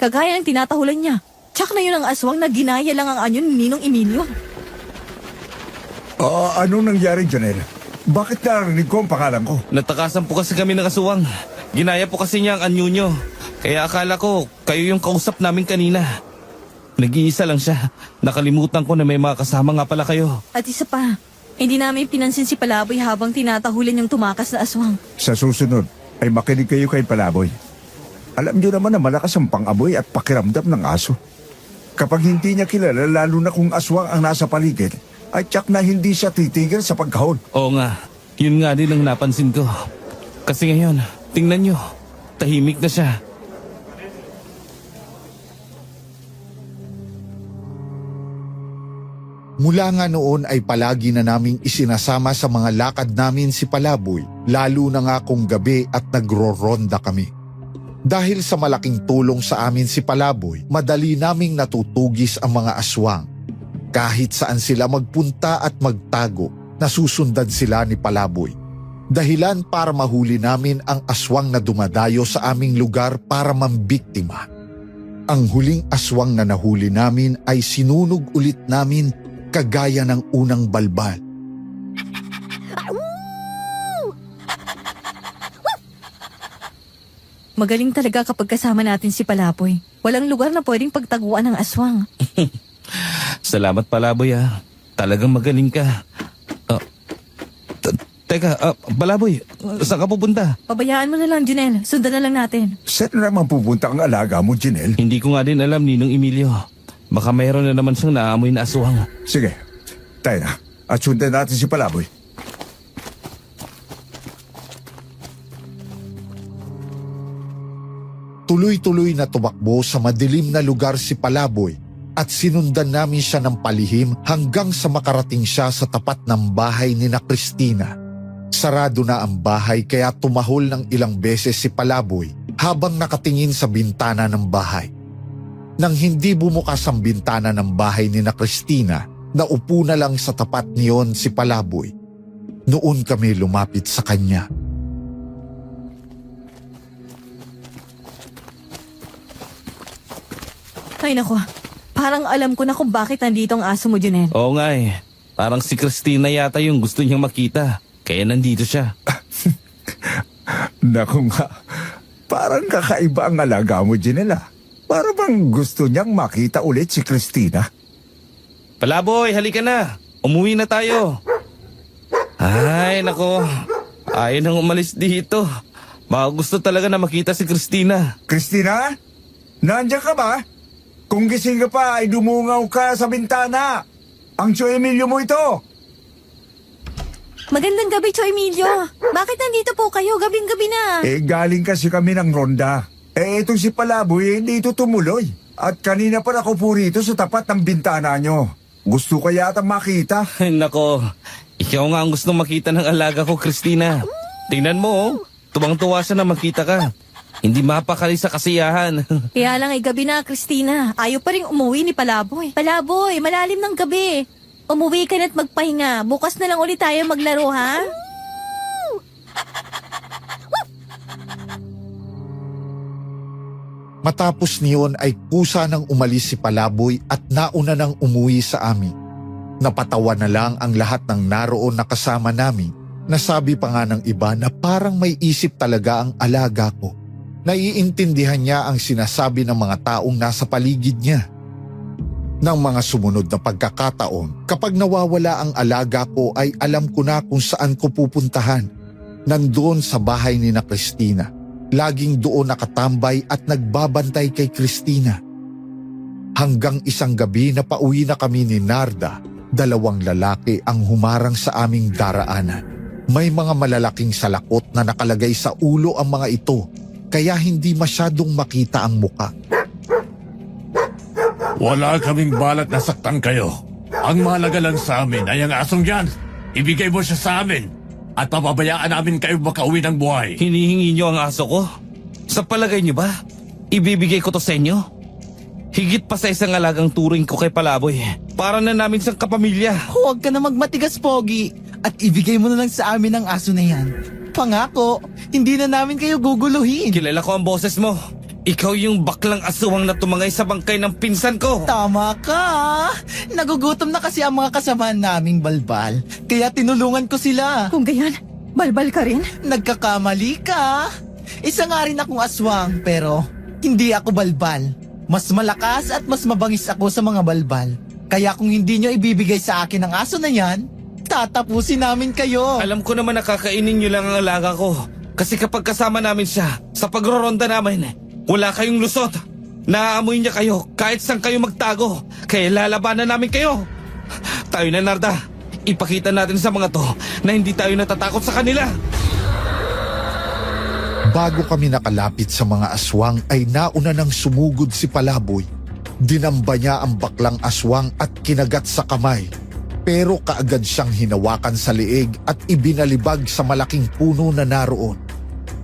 Kagaya ng tinatahulan niya. Tsak na yun ang aswang na ginaya lang ang anyo ni Ninong Emilio. Anong nangyari, Junel? Bakit narinig ko ang pangalan ko? Natakasan po kasi kami ng aswang. Ginaya po kasi niya ang anyo nyo. Kaya akala ko, kayo yung kausap namin kanina. Nag-iisa lang siya. Nakalimutan ko na may mga kasama nga pala kayo. At isa pa, hindi namin pinansin si Palaboy habang tinatahulan yung tumakas na aswang. Sa susunod, ay makinig kayo kay Palaboy. Alam niyo naman na malakas ang pang-amoy at pakiramdam ng aso. Kapag hindi niya kilala, lalo na kung aswang ang nasa paligid, ay tsak na hindi siya titigil sa pagkahon. Oo nga, yun nga din ang napansin ko. Kasi ngayon, tingnan nyo, tahimik na siya. Mula nga noon ay palagi na naming isinasama sa mga lakad namin si Palaboy, lalo na nga kung gabi at nagro-ronda kami. Dahil sa malaking tulong sa amin si Palaboy, madali naming natutugis ang mga aswang. Kahit saan sila magpunta at magtago, nasusundan sila ni Palaboy. Dahilan para mahuli namin ang aswang na dumadayo sa aming lugar para mambiktima. Ang huling aswang na nahuli namin ay sinunog ulit namin kagaya ng unang balbal. Magaling talaga kapag kasama natin si Palaboy. Walang lugar na pwedeng pagtaguan ng aswang. Salamat, Palaboy ah. Talagang magaling ka. Teka, Palaboy, saan ka pupunta? Pabayaan mo na lang, Junel. Sundan na lang natin. Saan na naman pupunta ang alaga mo, Junel? Hindi ko nga din alam, Ninong Emilio. Baka mayroon na naman siyang naamoy na aswang. Sige, tayo na. At sundan natin si Palaboy. Tuloy-tuloy na tumakbo sa madilim na lugar si Palaboy at sinundan namin siya ng palihim hanggang sa makarating siya sa tapat ng bahay ni na Christina. Sarado na ang bahay kaya tumahol ng ilang beses si Palaboy habang nakatingin sa bintana ng bahay. Nang hindi bumukas ang bintana ng bahay ni na Christina, naupo na lang sa tapat niyon si Palaboy. Noon kami lumapit sa kanya. Ay nako, parang alam ko na kung bakit nandito ang aso mo, Junel. Oo nga eh. Parang si Christina yata yung gusto niyang makita. Kaya nandito siya. Naku nga, parang kakaiba ang alaga mo, Janela. Para bang gusto niyang makita ulit si Christina? Palaboy, halika na. Umuwi na tayo. Ay, nako. Ayaw nang umalis dito. Baka gusto talaga na makita si Christina. Christina? Nandiyan ka ba? Kung gising ka pa ay dumungaw ka sa bintana. Ang Tio Emilio mo ito. Magandang gabi, Tio Emilio. Bakit nandito po kayo? Gabing-gabi na. Galing kasi kami ng ronda. Itong si Palaboy hindi ito tumuloy. At kanina pa ako po rito sa tapat ng bintana nyo. Gusto ko yata makita. Ay, nako. Ikaw nga ang gusto makita ng alaga ko, Christina. Tingnan mo, oh. Tuwang-tuwa siya na makita ka. Hindi mapakali sa kasiyahan. Kaya lang ay gabi na, Christina. Ayaw pa rin umuwi ni Palaboy. Palaboy, malalim ng gabi. Umuwi ka na't magpahinga. Bukas na lang ulit tayo maglaro, ha? Matapos niyon ay kusa nang umalis si Palaboy at nauna nang umuwi sa amin. Napatawa na lang ang lahat ng naroon na kasama namin. Nasabi pa nga ng iba na parang may isip talaga ang alaga ko. Naiintindihan niya ang sinasabi ng mga taong nasa paligid niya. Nang mga sumunod na pagkakataon, kapag nawawala ang alaga ko ay alam ko na kung saan ko pupuntahan. Nandoon sa bahay ni na Christina. Laging doon nakatambay at nagbabantay kay Christina. Hanggang isang gabi na pauwi na kami ni Narda, 2 lalaki ang humarang sa aming daraanan. May mga malalaking salakot na nakalagay sa ulo ang mga ito, kaya hindi masyadong makita ang muka. Wala kaming balat na saktan kayo. Ang mahalaga lang sa amin ay ang asong yan. Ibigay mo siya sa amin at papabayaan namin kayo makauwi ng buhay. Hinihingi niyo ang aso ko? Sa palagay niyo ba, ibibigay ko to sa inyo? Higit pa sa isang alagang turing ko kay Palaboy. Para na namin siyang kapamilya. Huwag ka na magmatigas, Pogi. At ibigay mo na lang sa amin ang aso na yan. Pangako, hindi na namin kayo guguluhin. Kilala ko ang boses mo. Ikaw yung baklang aswang na tumangay sa bangkay ng pinsan ko. Tama ka. Nagugutom na kasi ang mga kasamahan naming balbal. Kaya tinulungan ko sila. Kung gayon, balbal ka rin? Nagkakamali ka. Isa nga rin akong aswang pero hindi ako balbal. Mas malakas at mas mabangis ako sa mga balbal. Kaya kung hindi nyo ibibigay sa akin ang aso na yan, tatapusin namin kayo. Alam ko naman nakakainin niyo lang ang alaga ko. Kasi kapag kasama namin siya, sa pagroronda namin, wala kayong lusot. Naaamoy niya kayo kahit saan kayo magtago. Kaya lalabanan namin kayo. Tayo na, Narda. Ipakita natin sa mga to na hindi tayo natatakot sa kanila. Bago kami nakalapit sa mga aswang ay nauna nang sumugod si Palaboy. Dinamba niya ang baklang aswang at kinagat sa kamay. Pero kaagad siyang hinawakan sa liig at ibinalibag sa malaking puno na naroon.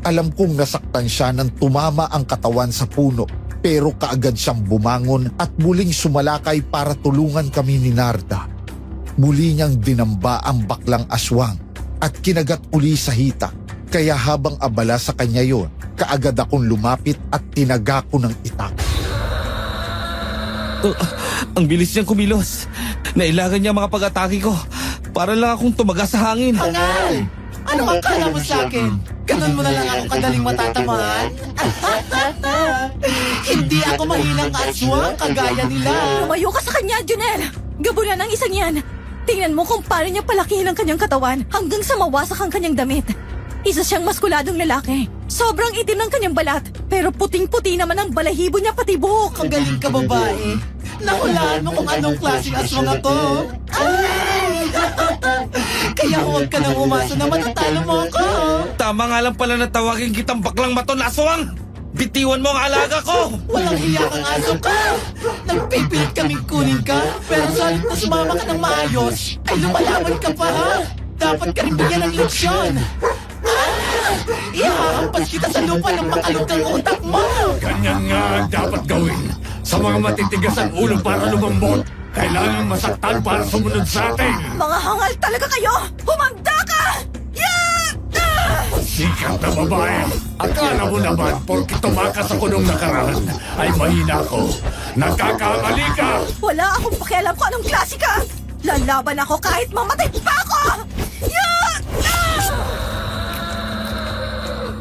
Alam kong nasaktan siya nang tumama ang katawan sa puno, pero kaagad siyang bumangon at muling sumalakay para tulungan kami ni Narda. Muli niyang dinamba ang baklang aswang at kinagat uli sa hita. Kaya habang abala sa kanya yon, kaagad akong lumapit at tinaga ko ng itak. Ang bilis niyang kumilos. Nailangan niya mga pag-atake ko. Para lang akong tumaga sa hangin. Hangal! Ano ang kala mo sa akin? Ganun mo na lang ako kadaling matatamaan? Hindi ako mahilang aswang kagaya nila. Lumayo ka sa kanya, Junel! Gabunan ang isang yan! Tingnan mo kung paano niya palakihin ang kanyang katawan hanggang sa mawasak ang kanyang damit. Isa siyang maskuladong lalaki. Sobrang itim ng kanyang balat, pero puting-puti naman ang balahibo niya pati buhok. Ang galing ka, babae. Nahulaan mo kung anong klaseng aswang ako. Ay! Kaya huwag ka nang umasa na matatalo mo ako. Tama nga lang pala na tawagin kitang baklang maton na aswang. Bitiwan mo ang alaga ko. Walang hiya kang aso ka. Nagpipilit kaming kunin ka, pero sa halip na sumama ka ng maayos, ay lumalaban ka pa, ha? Dapat ka rin bigyan ng leksyon. Ihahampas kita sa lupa ng makalutang utak mo. Ganyan nga ang dapat gawin. Sa mga matitigas ang ulo para lumambot, kailangan masaktan para sumunod sa atin. Mga hangal talaga kayo! Humanda ka! Sikat na babae. Akala mo naman, porke tumakas ako nung nakaraan, ay mahina ko. Nagkakamali ka! Wala akong pakialam kung anong klase ka! Lalaban ako kahit mamatay pa ako!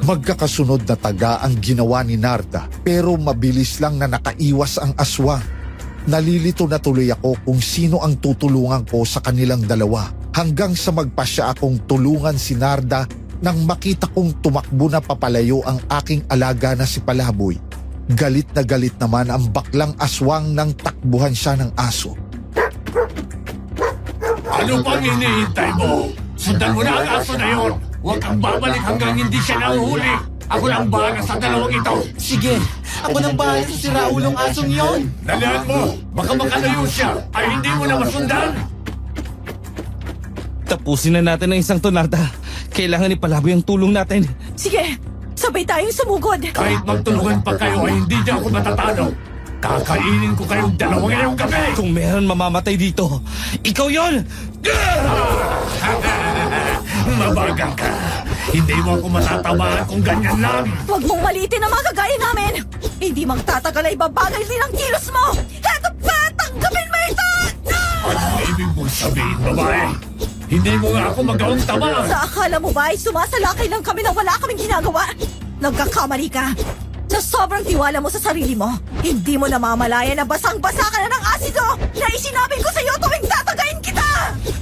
Magkakasunod na taga ang ginawa ni Narda pero mabilis lang na nakaiwas ang aswang. Nalilito na tuloy ako kung sino ang tutulungan ko sa kanilang dalawa hanggang sa magpasya akong tulungan si Narda nang makita kong tumakbo na papalayo ang aking alaga na si Palaboy. Galit na galit naman ang baklang aswang nang takbuhan siya ng aso. Ano pang hinihintay mo? Sundan mo na ang aso na yun! Huwag kang babalik hanggang hindi siya nahuhuli! Ako lang bahala sa dalawang ito! Sige, ako nang bahala sa siraulong asong yon. Dalihan mo! Baka makalayo siya ay hindi mo na masundan! Tapusin na natin ang isang to, Narda. Kailangan ni Palaboy ang tulong natin. Sige, sabay tayong sumugod. Kahit magtulungan pa kayo ay hindi niya ako matatalo! Kakainin ko kayong dalawa ngayong gabi! Kung meron mamamatay dito, ikaw yon! Mabagal ka! Hindi mo ako matatamaan kung ganyan lang! Huwag mong maliitin ang mga kagaya namin. Hindi magtatagal ay babagay din ang kilos mo. Heto pa, tanggapin mo ito! Ano ibig mong sabihin, babae? Hindi mo nga ako magawang tama! Sa akala mo ba ay sumasalakay lang kami na wala kaming ginagawa? Nagkakamali ka. Sa sobrang tiwala mo sa sarili mo, hindi mo namamalayan na basang-basa ka na ng asido na isinabing ko sa iyo tuwing tatagayin kita!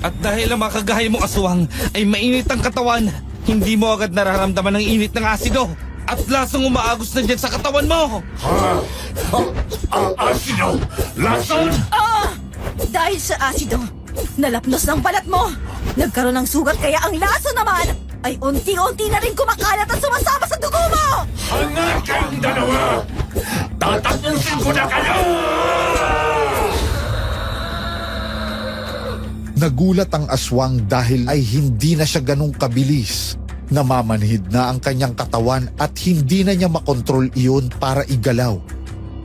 At dahil ang mga kagaya mong aswang ay mainit ang katawan, hindi mo agad nararamdaman ang init ng asido at lasang umaagos na dyan sa katawan mo. Ang asido! Lason! Dahil sa asido, nalapnos ng balat mo. Nagkaroon ng sugat kaya ang laso naman ay unti-unti na rin kumakalat at sumasama sa dugo mo! Hangat kayong dalawa! Tatapusin ko na kayo! Nagulat ang aswang dahil ay hindi na siya ganong kabilis. Namamanhid na ang kanyang katawan at hindi na niya makontrol iyon para igalaw.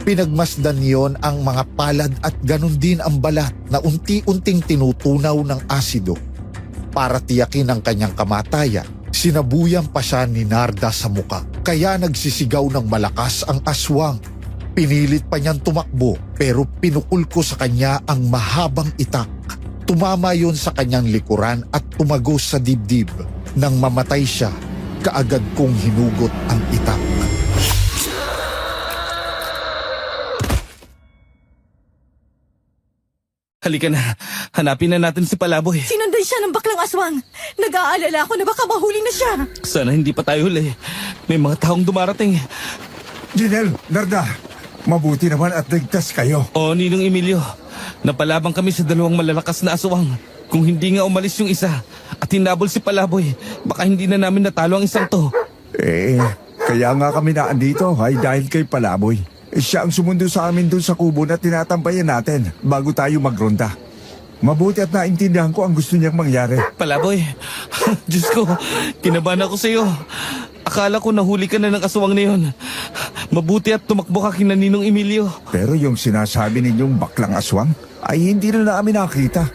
Pinagmasdan niyon ang mga palad at ganon din ang balat na unti-unting tinutunaw ng asido. Para tiyakin ang kanyang kamatayan, sinabuyan pa siya ni Narda sa muka. Kaya nagsisigaw ng malakas ang aswang. Pinilit pa niyang tumakbo pero pinukul ko sa kanya ang mahabang itak. Tumama yon sa kanyang likuran at tumagos sa dibdib. Nang mamatay siya, kaagad kong hinugot ang itak. Halika na, hanapin na natin si Palaboy. Sinundan siya ng baklang aswang. Nag-aalala ako na baka mahuli na siya. Sana hindi pa tayo huli. May mga taong dumarating. Jinel, Narda, mabuti naman at ligtas kayo. O, Ninong Emilio, napalabang kami sa dalawang malalakas na aswang. Kung hindi nga umalis yung isa at hinabol si Palaboy, baka hindi na namin natalo ang isang to. Kaya nga kami naandito ay dahil kay Palaboy. Siya ang sumundo sa amin doon sa kubo na tinatambayan natin bago tayo magronda. Mabuti at naintindihan ko ang gusto niyang mangyari. Palaboy, Diyos ko, kinabahan ako sa iyo. Akala ko nahuli ka na ng aswang na yun. Mabuti at tumakbo ka kina Ninong Emilio. Pero yung sinasabi ninyong baklang aswang ay hindi na namin nakita.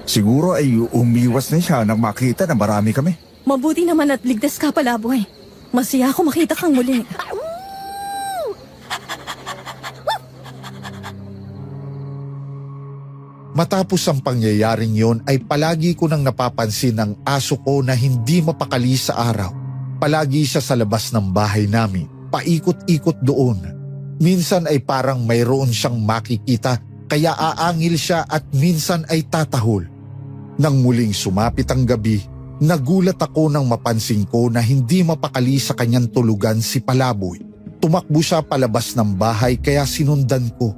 Siguro ay umiwas na siya nang makita na marami kami. Mabuti naman at ligtas ka, Palaboy. Masaya ako makita kang muli. Matapos ang pangyayaring yon ay palagi ko nang napapansin ang aso ko na hindi mapakali sa araw. Palagi siya sa labas ng bahay namin, paikot-ikot doon. Minsan ay parang mayroon siyang makikita kaya aangil siya at minsan ay tatahol. Nang muling sumapit ang gabi, nagulat ako nang mapansin ko na hindi mapakali sa kanyang tulugan si Palaboy. Tumakbo siya palabas ng bahay kaya sinundan ko.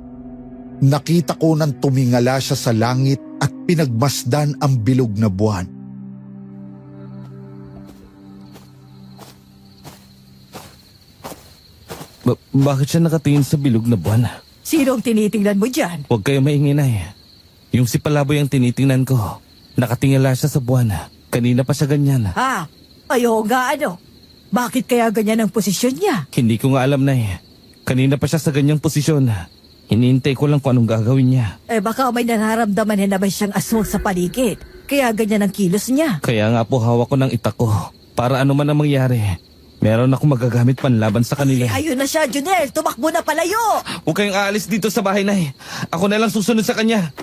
Nakita ko nang tumingala siya sa langit at pinagmasdan ang bilog na buwan. Bakit siya nakatingin sa bilog na buwan? Sino ang tinitingnan mo dyan? Huwag kayo mainginay. Yung si Palaboy ang tinitingnan ko. Nakatingala siya sa buwan. Kanina pa siya ganyan. Ayaw nga ano? Bakit kaya ganyan ang posisyon niya? Hindi ko nga alam na eh. Kanina pa siya sa ganyang posisyon. Hinihintay ko lang kung anong gagawin niya. Baka may nararamdaman na naman siyang aswang sa paligid. Kaya ganyan ang kilos niya. Kaya nga po hawak ko ng itak ko. Para ano man ang mangyari, meron akong magagamit panlaban sa kanila. Ayun na siya, Junel. Tumakbo na palayo. Huwag kayong aalis dito sa bahay na eh. Ako na lang susunod sa kanya.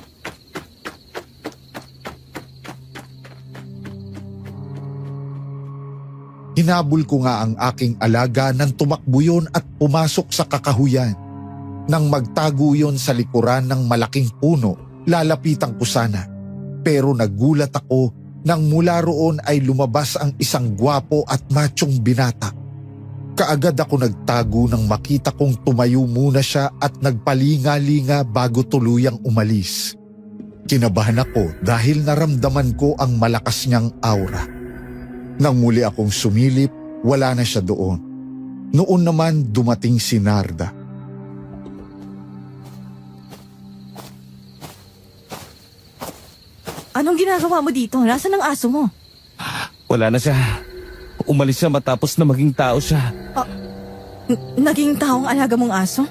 Hinabol ko nga ang aking alaga nang tumakbo yun at pumasok sa kakahuyan. Nang magtago yun sa likuran ng malaking puno, lalapitan ko sana. Pero nagulat ako nang mula roon ay lumabas ang isang gwapo at machong binata. Kaagad ako nagtago nang makita kong tumayo muna siya at nagpalinga-linga bago tuluyang umalis. Kinabahan ako dahil naramdaman ko ang malakas niyang aura. Nang muli akong sumilip, wala na siya doon. Noon naman dumating si Narda. Anong ginagawa mo dito? Nasaan ang aso mo? Wala na siya. Umalis siya matapos na maging tao siya. Naging taong alaga mong aso?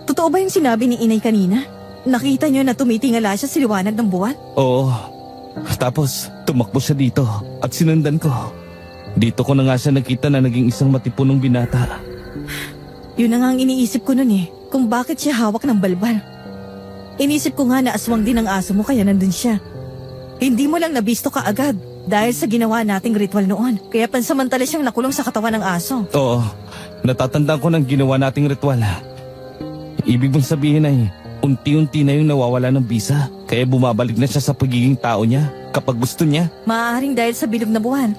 Totoo ba yung sinabi ni inay kanina? Nakita niyo na tumitingala siya sa liwanag ng buwan? Oo. Tapos tumakbo siya dito at sinundan ko. Dito ko na nga siya nakita na naging isang matipunong binata. Yun na nga ang iniisip ko nun kung bakit siya hawak ng balbal. Inisip ko nga na aswang din ang aso mo kaya nandun siya. Hindi mo lang nabisto ka agad dahil sa ginawa nating ritual noon. Kaya pansamantala siyang nakulong sa katawan ng aso. Oo. Natatandaan ko ng ginawa nating ritual. Ibig mong sabihin ay unti-unti na yung nawawala ng bisa. Kaya bumabalik na siya sa pagiging tao niya kapag gusto niya. Maaaring dahil sa bilog na buwan.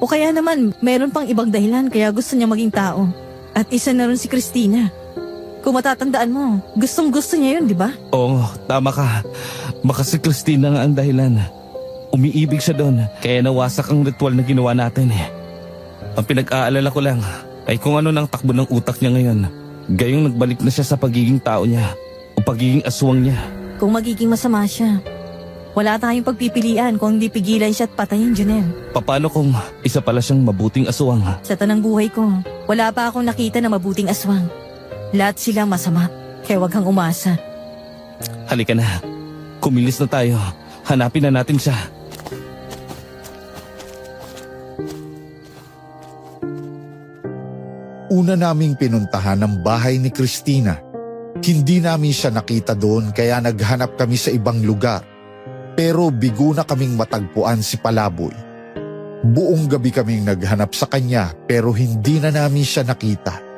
O kaya naman meron pang ibang dahilan kaya gusto niya maging tao. At isa na rin si Christina. Kung matatandaan mo, gustong-gusto niya yun, di ba? Oo, tama ka. Baka si Christina nga ang dahilan. Umiibig siya doon, kaya nawasak ang ritual na ginawa natin. Ang pinag-aalala ko lang ay kung ano nang takbo ng utak niya ngayon. Gayong nagbalik na siya sa pagiging tao niya o pagiging aswang niya. Kung magiging masama siya, wala tayong pagpipilian kung hindi pigilan siya at patayin, Junel. Paano kung isa pala siyang mabuting aswang? Sa tanang buhay ko, wala pa akong nakita na mabuting aswang. Lahat sila masama, kaya wag kang umasa. Halika na. Kumilis na tayo. Hanapin na natin siya. Una naming pinuntahan ang bahay ni Christina. Hindi namin siya nakita doon kaya naghanap kami sa ibang lugar. Pero bigo na kaming matagpuan si Palaboy. Buong gabi kaming naghanap sa kanya pero hindi na namin siya nakita.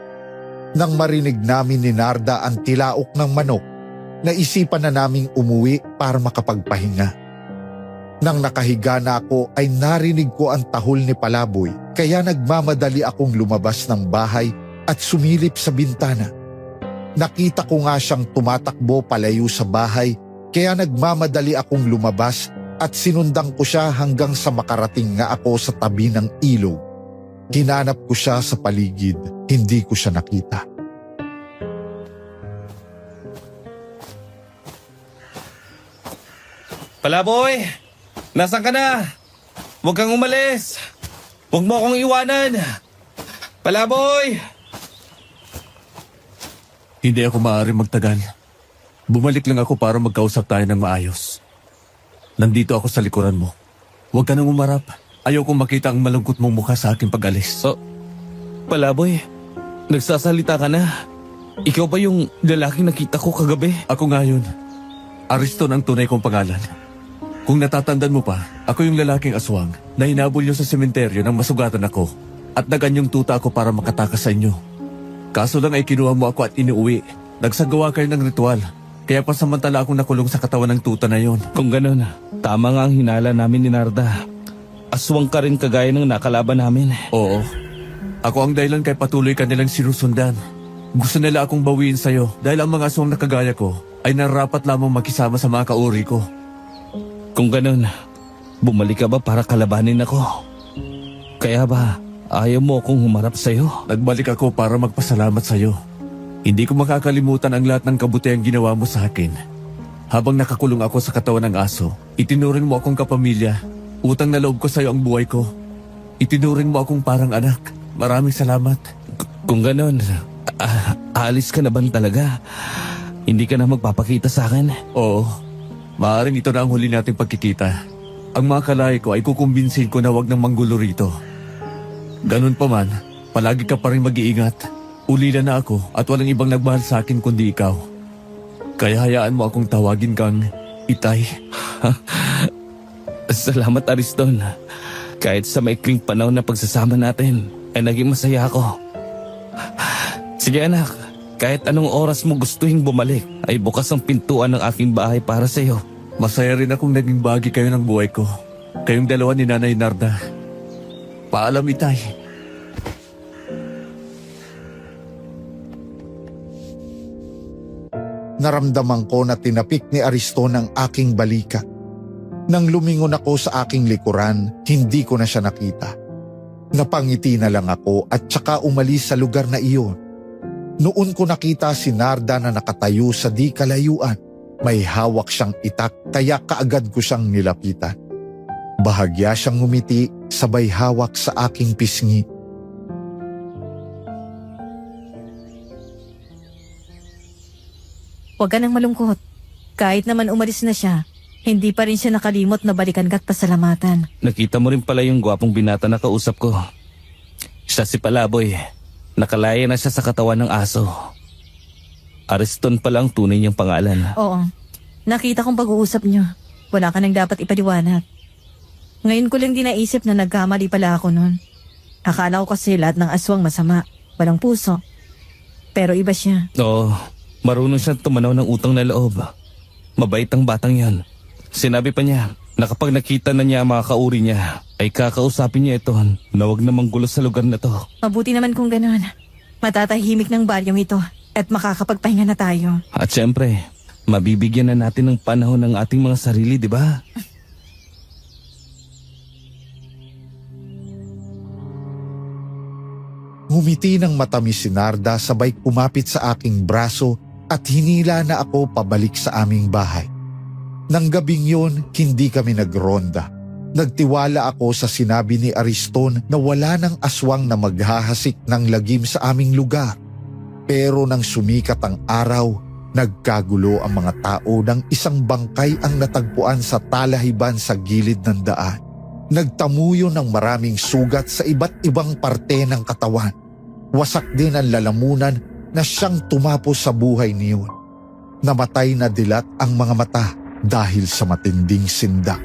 Nang marinig namin ni Narda ang tilaok ng manok, naisipan na naming umuwi para makapagpahinga. Nang nakahiga na ako ay narinig ko ang tahol ni Palaboy kaya nagmamadali akong lumabas ng bahay at sumilip sa bintana. Nakita ko nga siyang tumatakbo palayo sa bahay kaya nagmamadali akong lumabas at sinundan ko siya hanggang sa makarating nga ako sa tabi ng ilog. Hinanap ko siya sa paligid, hindi ko siya nakita. Palaboy! Nasaan ka na? Huwag kang umalis! Huwag mo akong iwanan! Palaboy! Hindi ako maaaring magtagal. Bumalik lang ako para magkausap tayo ng maayos. Nandito ako sa likuran mo. Huwag ka nang umarap. Ayaw kong makita ang malungkot mong mukha sa aking pag-alis. Palaboy, nagsasalita ka na. Ikaw ba yung lalaking nakita ko kagabi? Ako nga yun. Ariston ang tunay kong pangalan. Kung natatandaan mo pa, ako yung lalaking aswang na hinabol niyo sa sementeryo nang masugatan ako at naganyong tuta ako para makatakas sa inyo. Kaso lang ay kinuha mo ako at inuwi. Nagsagawa kayo ng ritual. Kaya pasamantala akong nakulong sa katawan ng tuta na yon. Kung ganun, tama nga ang hinala namin ni Narda. Aswang ka rin kagaya ng nakalaban namin. Oo. Ako ang dahilan kay patuloy ka nilang sinusundan. Gusto nila akong bawiin sa'yo dahil ang mga aswang na kagaya ko ay nararapat lamang makisama sa mga kauri ko. Kung ganun, bumalik ka ba para kalabanin ako? Kaya ba, ayaw mo akong humarap sa'yo? Nagbalik ako para magpasalamat sa'yo. Hindi ko makakalimutan ang lahat ng kabutihang ginawa mo sa akin. Habang nakakulong ako sa katawan ng aso, itinuring mo akong kapamilya. Utang na loob ko sa'yo ang buhay ko. Itinuring mo akong parang anak. Maraming salamat. Kung ganun, aalis ka na ba talaga? Hindi ka na magpapakita sa akin? Oo. Maaaring ito na ang huli nating pagkikita. Ang mga kalay ko ay kukumbinsin ko na wag nang manggulo rito. Ganun pa man, palagi ka pa rin mag-iingat. Ulila na ako at walang ibang nagmahal sa akin kundi ikaw. Kaya hayaan mo akong tawagin kang Itay. Salamat, Ariston. Kahit sa maikling panahon na pagsasama natin, ay naging masaya ako. Sige anak, kahit anong oras mo gustuhin bumalik, ay bukas ang pintuan ng aking bahay para sa iyo. Masaya rin akong naging bahagi kayo ng buhay ko. Kayong dalawa ni Nanay Narda. Paalam, Itay. Naramdaman ko na tinapik ni Ariston ang aking balikat. Nang lumingon ako sa aking likuran, hindi ko na siya nakita. Napangiti na lang ako at saka umalis sa lugar na iyon. Noon ko nakita si Narda na nakatayo sa di kalayuan. May hawak siyang itak kaya kaagad ko siyang nilapitan. Bahagya siyang ngumiti sabay hawak sa aking pisngi. Huwag ka nang malungkot. Kahit naman umalis na siya, hindi pa rin siya nakalimot na balikan ka't pasalamatan. Nakita mo rin pala yung gwapong binata na kausap ko. Siya si Palaboy. Nakalaya na siya sa katawan ng aso. Ariston pala ang tunay niyang pangalan. Oo. Nakita kong pag-uusap niyo. Wala ka nang dapat ipaliwanag. Ngayon ko lang din naisip na nagkamali pala ako nun. Akala ko kasi lahat ng aswang masama. Walang puso. Pero iba siya. Oo, marunong siyang tumanaw ng utang na loob. Mabait ang batang yan. Sinabi pa niya na kapag nakita na niya ang mga kauri niya, ay kakausapin niya ito na huwag namang gulo sa lugar na to. Mabuti naman kung gano'n. Matatahimik ng baryong ito at makakapagpahinga na tayo. At syempre, mabibigyan na natin ng panahon ng ating mga sarili, di ba? Ngumiti ng matamis si Narda sabay kumapit sa aking braso at hinila na ako pabalik sa aming bahay. Nang gabing yun, hindi kami nagronda. Nagtiwala ako sa sinabi ni Ariston na wala ng aswang na maghahasik ng lagim sa aming lugar. Pero nang sumikat ang araw, nagkagulo ang mga tao nang isang bangkay ang natagpuan sa talahiban sa gilid ng daan. Nagtamuyo ng maraming sugat sa iba't ibang parte ng katawan. Wasak din ang lalamunan na siyang tumapos sa buhay niyon. Namatay na dilat ang mga mata dahil sa matinding sindak.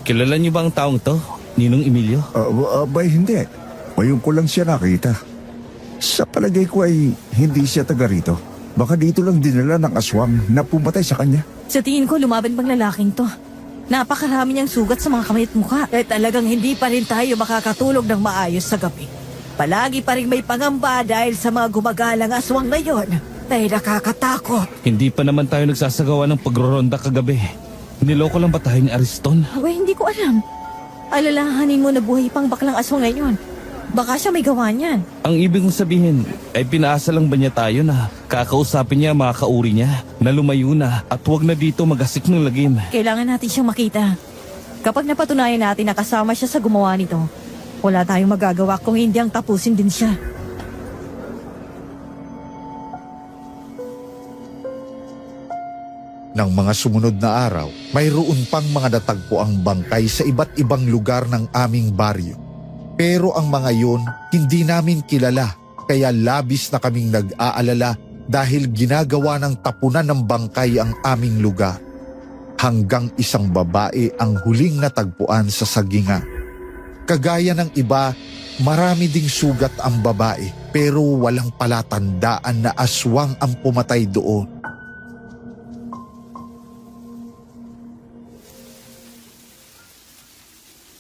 Kilala niyo ba ang taong to, Ninong Emilio? Abay, hindi. Ngayon ko lang siya nakita. Sa palagay ko ay hindi siya taga rito. Baka dito lang dinala ng aswang na pumatay sa kanya. Sa tingin ko, lumaban pang lalaking to. Napakarami niyang sugat sa mga kamay at mukha. Eh talagang hindi pa rin tayo makakatulog ng maayos sa gabi. Palagi pa rin may pangamba dahil sa mga gumagalang aswang na yon. Dahil nakakatakot. Hindi pa naman tayo nagsasagawa ng pagroronda kagabi. Niloko lang ba tayo ni Ariston? Abay, hindi ko alam. Alalahanin mo na buhay pang baklang aswang ngayon. Baka siya may gawa niyan. Ang ibig kong sabihin ay pinaasa lang ba niya tayo na kakausapin niya mga kauri niya na lumayo na at huwag na dito magasik ng lagim. Kailangan natin siyang makita. Kapag napatunayan natin na kasama siya sa gumawa nito, wala tayong magagawa kung hindi ang tapusin din siya. Nang mga sumunod na araw, mayroon pang mga natagpo ang bangkay sa iba't ibang lugar ng aming baryo. Pero ang mga yun, hindi namin kilala, kaya labis na kaming nag-aalala dahil ginagawa ng tapunan ng bangkay ang aming lugar. Hanggang isang babae ang huling natagpuan sa saginga. Kagaya ng iba, marami ding sugat ang babae pero walang palatandaan na aswang ang pumatay doon.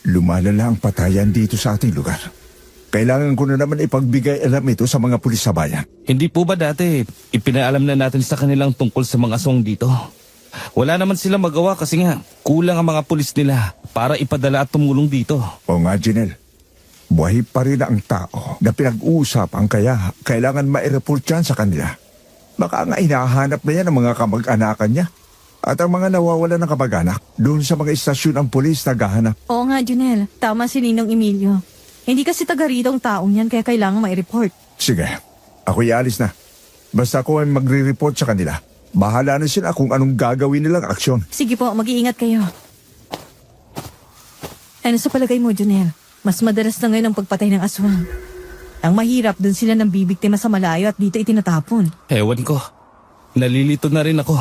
Lumalala ang patayan dito sa ating lugar. Kailangan ko na naman ipagbigay alam ito sa mga pulis sa bayan. Hindi po ba dati ipinaalam na natin sa kanilang tungkol sa mga aswang dito? Wala naman sila magawa kasi nga kulang ang mga pulis nila para ipadala at tumulong dito. O nga, Janelle. Buhay pa rin ang tao na pinag-uusapan kaya kailangan ma-report yan sa kanila. Baka nga hinahanap na yan ang mga kamag-anakan niya. At ang mga nawawala ng kamag-anak, doon sa mga istasyon ang pulis naghahanap. Oo nga, Junel. Tama si Ninong Emilio. Hindi kasi taga rito ang taong yan kaya kailangan ma-report. Sige, ako'y alis na. Basta ako ay magre-report sa kanila. Bahala na sila kung anong gagawin nilang aksyon. Sige po, mag-iingat kayo. Ano sa palagay mo, Junel? Mas madalas na ngayon ang pagpatay ng aswang. Ang mahirap, doon sila nang bibiktima sa malayo at dito itinatapon. Ewan ko. Nalilito na rin ako.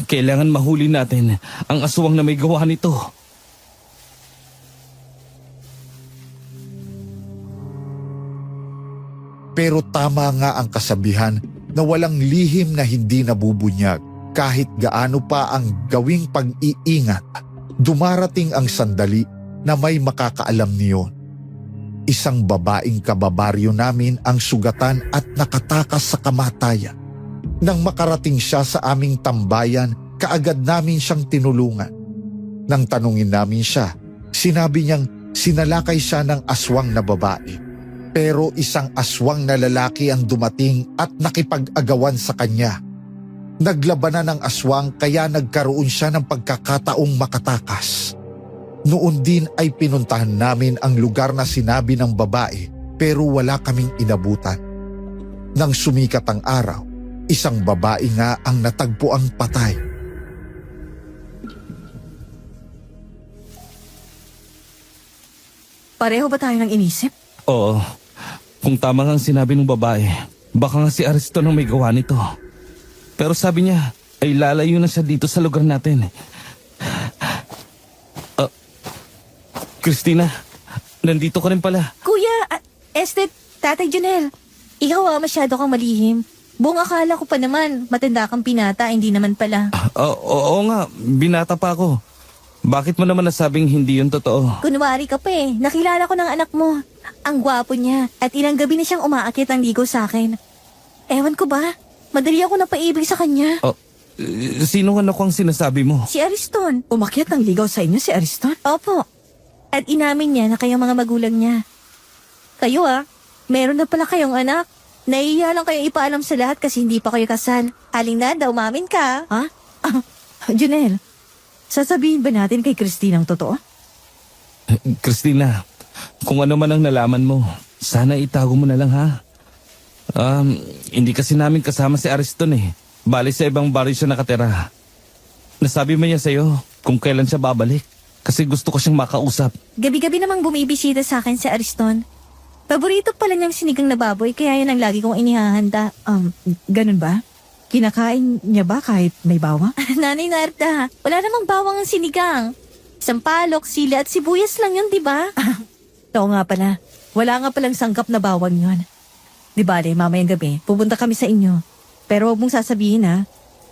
Kailangan mahuli natin ang aswang na may gawa nito. Pero tama nga ang kasabihan na walang lihim na hindi nabubunyag. Kahit gaano pa ang gawing pag-iingat, dumarating ang sandali na may makakaalam niyon. Isang babaeng kababaryo namin ang sugatan at nakatakas sa kamatayan. Nang makarating siya sa aming tambayan, kaagad namin siyang tinulungan. Nang tanungin namin siya, sinabi niyang sinalakay siya ng aswang na babae. Pero isang aswang na lalaki ang dumating at nakipag-agawan sa kanya. Naglabanan ng aswang kaya nagkaroon siya ng pagkakataong makatakas. Noon din ay pinuntahan namin ang lugar na sinabi ng babae pero wala kaming inabutan. Nang sumikat ang araw, isang babae nga ang natagpuang patay. Pareho ba tayo ng inisip? Oo, kung tama nga ang sinabi ng babae, baka nga si Ariston ang may gawa nito. Pero sabi niya, ay lalayo na siya dito sa lugar natin. Christina, nandito ka rin pala. Kuya, Tatay Junel, ikaw masyado kang malihim. Buong akala ko pa naman, matanda kang pinata, hindi naman pala. Oo nga, binata pa ako. Bakit mo naman nasabing hindi yun totoo? Kunwari ka pa nakilala ko ng anak mo. Ang gwapo niya, at ilang gabi na siyang umaakit ang ligo sa akin. Ewan ko ba, madali ako napaibig sa kanya. Sino nga ang sinasabi mo? Si Ariston. Umakyat ng ligaw sa inyo si Ariston? Opo. At inamin niya na kayong mga magulang niya. Kayo meron na pala kayong anak. Naiiya lang kayo ipaalam sa lahat kasi hindi pa kayo kasal. Aling Nada, umamin ka. Ha? Junel, sasabihin ba natin kay Christine ang totoo? Christina, kung ano man ang nalaman mo, sana itago mo na lang ha. Hindi kasi namin kasama si Ariston Bali sa ibang baryo siya nakatira. Nasabi mo niya sa'yo kung kailan siya babalik. Kasi gusto ko siyang makausap. Gabi-gabi namang bumibisita sa akin si Ariston. Paborito pala niyang sinigang na baboy kaya yun ang lagi kong inihahanda. Ganun ba? Kinakain niya ba kahit may bawang? Nanay Narda, wala namang bawang ang sinigang. Sampalok, sili at sibuyas lang yun, di ba? Oo nga pala. Wala nga palang sangkap na bawang yun. Di bale, mamayang gabi, pupunta kami sa inyo. Pero huwag mong sasabihin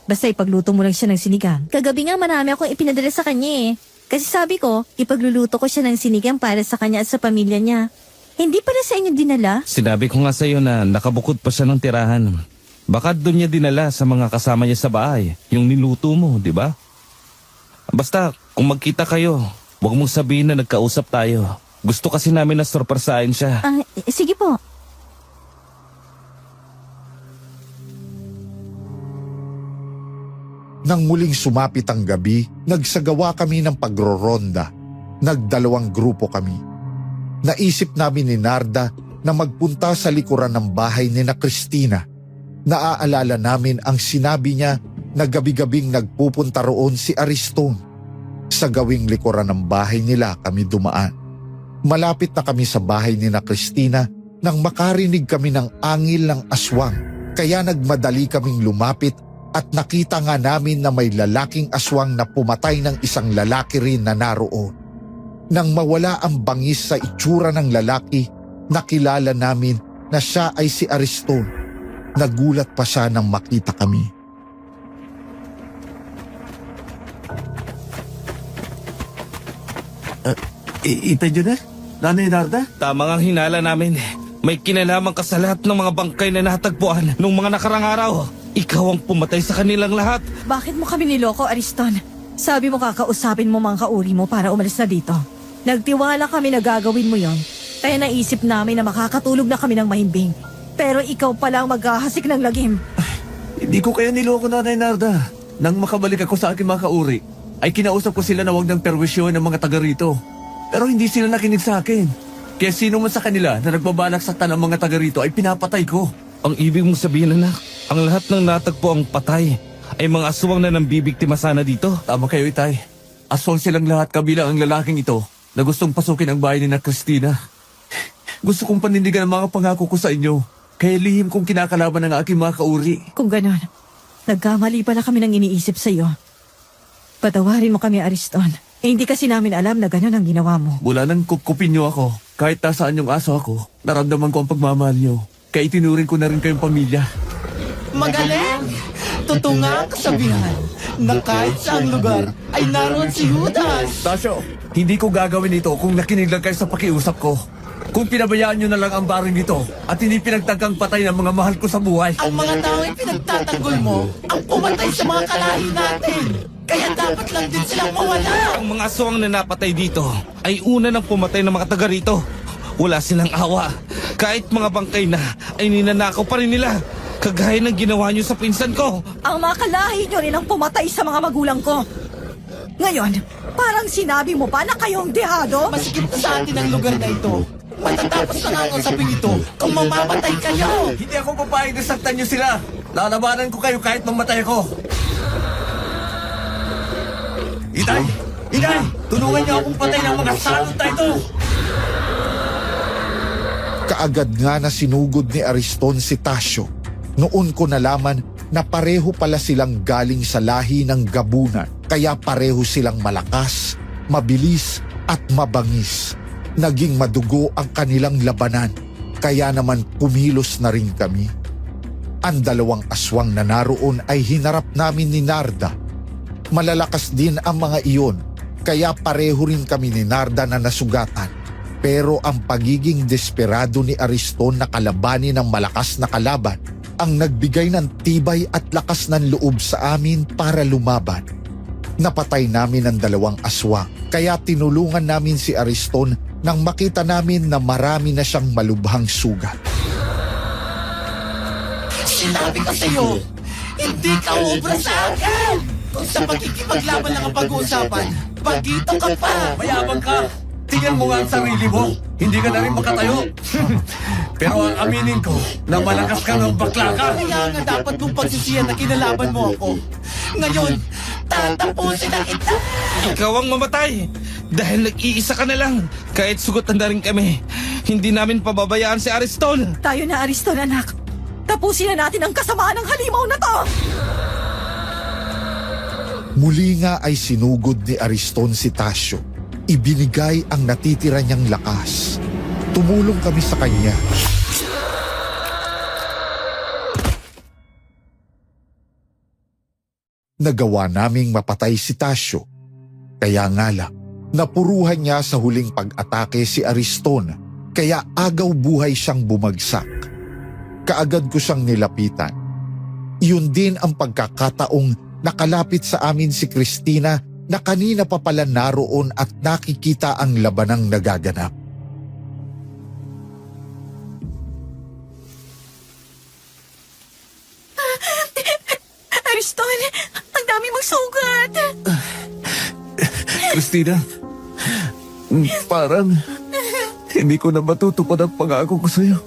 basta ipagluto mo lang siya ng sinigang. Kagabi nga marami akong ipinadala sa kanya Kasi sabi ko, ipagluluto ko siya ng sinigang para sa kanya at sa pamilya niya. Hindi pala sa inyo dinala? Sinabi ko nga sa'yo na nakabukod pa siya ng tirahan. Baka doon niya dinala sa mga kasama niya sa bahay, yung niluto mo, di ba? Basta, kung magkita kayo, huwag mong sabihin na nagkausap tayo. Gusto kasi namin na sorpresahin siya. Sige po. Nang muling sumapit ang gabi, nagsagawa kami ng pagroronda. Nagdalawang grupo kami. Naisip namin ni Narda na magpunta sa likuran ng bahay ni na Christina. Naaalala namin ang sinabi niya na gabi-gabing nagpupunta roon si Ariston. Sa gawing likuran ng bahay nila kami dumaan. Malapit na kami sa bahay ni na Christina nang makarinig kami ng angil ng aswang. Kaya nagmadali kaming lumapit at nakita nga namin na may lalaking aswang na pumatay ng isang lalaki rin na naroon. Nang mawala ang bangis sa itsura ng lalaki, nakilala namin na siya ay si Ariston. Nagulat pa siya nang makita kami. Itay Junel? Nanay Narda? Tama ang hinala namin. May kinalaman ka sa lahat ng mga bangkay na natagpuan nung mga nakarang araw. Ikaw ang pumatay sa kanilang lahat. Bakit mo kami niloko, Ariston? Sabi mo kakausapin mo mga kauri mo para umalis na dito. Nagtiwala kami na gagawin mo yon. Kaya naisip namin na makakatulog na kami ng mahimbing. Pero ikaw pala ang maghahasik ng lagim. Hindi ko kaya niloko, Nanay Narda. Nang makabalik ako sa aking mga kauri, ay kinausap ko sila na huwag ng perwisyon ng mga taga rito. Pero hindi sila nakinig sa akin. Kaya sino man sa kanila na nagbabalak saktan ang mga taga rito ay pinapatay ko. Ang ibig mong sabihin, anak, ang lahat ng natagpo ang patay ay mga aswang na nambibiktima sana dito. Tama kayo, Itay. Aswang silang lahat kabilang ang lalaking ito na gustong pasukin ang bahay ni na Christina. Gusto kong panindigan ang mga pangako ko sa inyo. Kaya lihim kong kinakalaban ng aking mga kauri. Kung ganon, Nagkamali pala kami ng iniisip sa'yo. Patawarin mo kami, Ariston. Hindi kasi namin alam na gano'n ang ginawa mo. Mula nang kukupin niyo ako, kahit nasaan yung aso ako, naramdaman ko ang pagmamahal niyo. Kaya itinuring ko na rin kayong pamilya. Magaling! Totoo nga ang kasabihan na kahit saang lugar ay naroon si Judas. Tasyo, hindi ko gagawin ito kung nakinig lang kayo sa pakiusap ko. Kung pinabayaan nyo na lang ang baring ito at hindi pinagtagkang patay ng mga mahal ko sa buhay. Ang mga tao'y pinagtatanggol mo ang pumatay sa mga kalahi natin. Kaya dapat lang din silang mawala. Ang mga aswang na napatay dito ay una nang pumatay ng mga taga rito. Wala silang awa. Kahit mga bangkay na ay ninanakaw pa rin nila. Kagaya ng ginawa niyo sa pinsan ko. Ang mga kalahi nyo rin ang pumatay sa mga magulang ko. Ngayon, parang sinabi mo pa na kayong dehado? Masikip na sa atin ang lugar na ito. Matatapos na nga ang usapin ito kung mamamatay kayo. Hindi ako papayag na saktan nyo sila. Lalabanan ko kayo kahit mamatay ako. Itay! Itay! Tulungan niyo akong patay ng mga salot na ito! Kaagad nga na sinugod ni Ariston si Tasyo. Noon ko nalaman na pareho pala silang galing sa lahi ng gabunan. Kaya pareho silang malakas, mabilis at mabangis. Naging madugo ang kanilang labanan. Kaya naman kumilos na rin kami. Ang dalawang aswang na naroon ay hinarap namin ni Narda. Malalakas din ang mga iyon, kaya pareho rin kami ni Narda na nasugatan. Pero ang pagiging desperado ni Ariston na kalabanin ng malakas na kalaban ang nagbigay ng tibay at lakas ng loob sa amin para lumaban. Napatay namin ang dalawang aswang, kaya tinulungan namin si Ariston nang makita namin na marami na siyang malubhang sugat. Sinabi ko sa iyo, hindi ka ubra sa akin! Kung sa pagkikipaglaban lang ang pag-uusapan, pagito ka pa! Mayabang ka! Tingnan mo nga ang sarili mo. Hindi ka na rin makatayo. Pero ang aminin ko na malakas ka ng bakla ka. Kaya nga dapat mong pagsisiyan na kinalaban mo ako. Ngayon, tatapusin na kita! Ikaw ang mamatay. Dahil nag-iisa ka na lang. Kahit sugatan na rin kami, hindi namin pababayaan si Ariston. Tayo na, Ariston, anak. Tapusin na natin ang kasamaan ng halimaw na to! Muli nga ay sinugod ni Ariston si Tasyo. Ibinigay ang natitira niyang lakas. Tumulong kami sa kanya. Nagawa naming mapatay si Tasyo. Kaya nga lang, napuruhan niya sa huling pag-atake si Ariston, kaya agaw buhay siyang bumagsak. Kaagad ko siyang nilapitan. Iyon din ang pagkakataong nakalapit sa amin si Christina na kanina pa pala naroon at nakikita ang labanang nagaganap. Ariston, ang dami mong sugat! Christina, parang hindi ko na matutupad ang pangako ko sa'yo.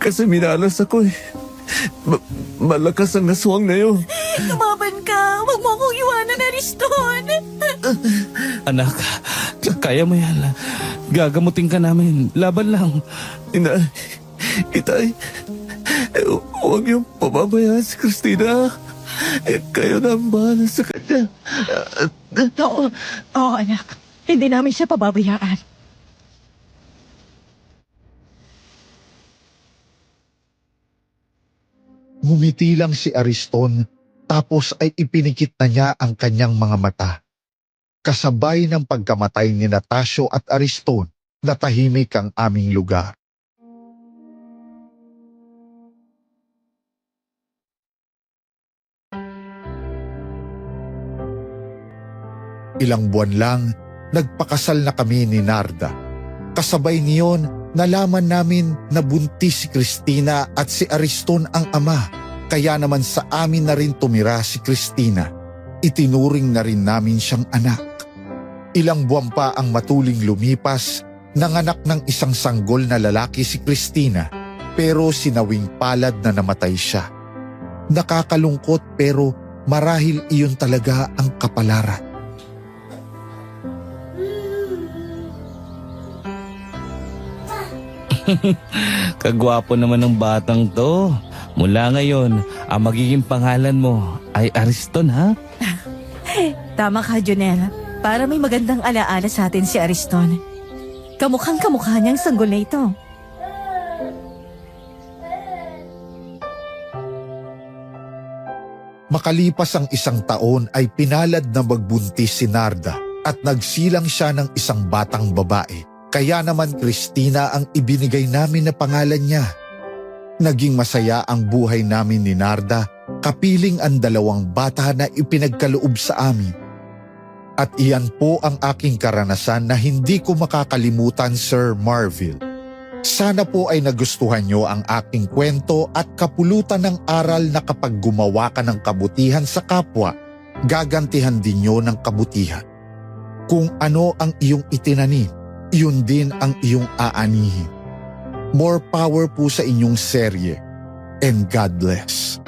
Kasi minalas ako eh. Malakas ang aswang na yun. Lumaban ka! Huwag mo akong iwanan, Ariston! Anak, kaya mo yan. Gagamutin ka namin. Laban lang. Inay, itay, huwag niyong pababayaan si Christina. Kayo na ang bahala sa kanya. Oo, anak. Hindi namin siya pababayaan. Ngumiti lang si Ariston tapos ay ipinikit na niya ang kanyang mga mata. Kasabay ng pagkamatay ni Tasyo at Ariston, natahimik ang aming lugar. Ilang buwan lang, nagpakasal na kami ni Narda. Kasabay niyon, nalaman namin na buntis si Christina at si Ariston ang ama. Kaya naman sa amin na rin tumira si Christina. Itinuring na rin namin siyang anak. Ilang buwan pa ang matuling lumipas, nanganak ng isang sanggol na lalaki si Christina, pero sinawing palad na namatay siya. Nakakalungkot pero marahil iyon talaga ang kapalaran. Kagwapo naman ng batang to. Mula ngayon, ang magiging pangalan mo ay Ariston, ha? Tama ka, Jonel. Para may magandang alaala sa atin si Ariston. Kamukhang kamukha niyang sanggol na ito. Makalipas ang 1 taon ay pinalad na magbuntis si Narda at nagsilang siya ng isang batang babae. Kaya naman Christina ang ibinigay namin na pangalan niya. Naging masaya ang buhay namin ni Narda, kapiling ang 2 bata na ipinagkaloob sa amin. At iyan po ang aking karanasan na hindi ko makakalimutan, Sir Marville. Sana po ay nagustuhan nyo ang aking kwento at kapulutan ng aral na kapag gumawa ka ng kabutihan sa kapwa, gagantihan din nyo ng kabutihan. Kung ano ang iyong itinanim, yun din ang iyong aanihin. More power po sa inyong serye. And God bless.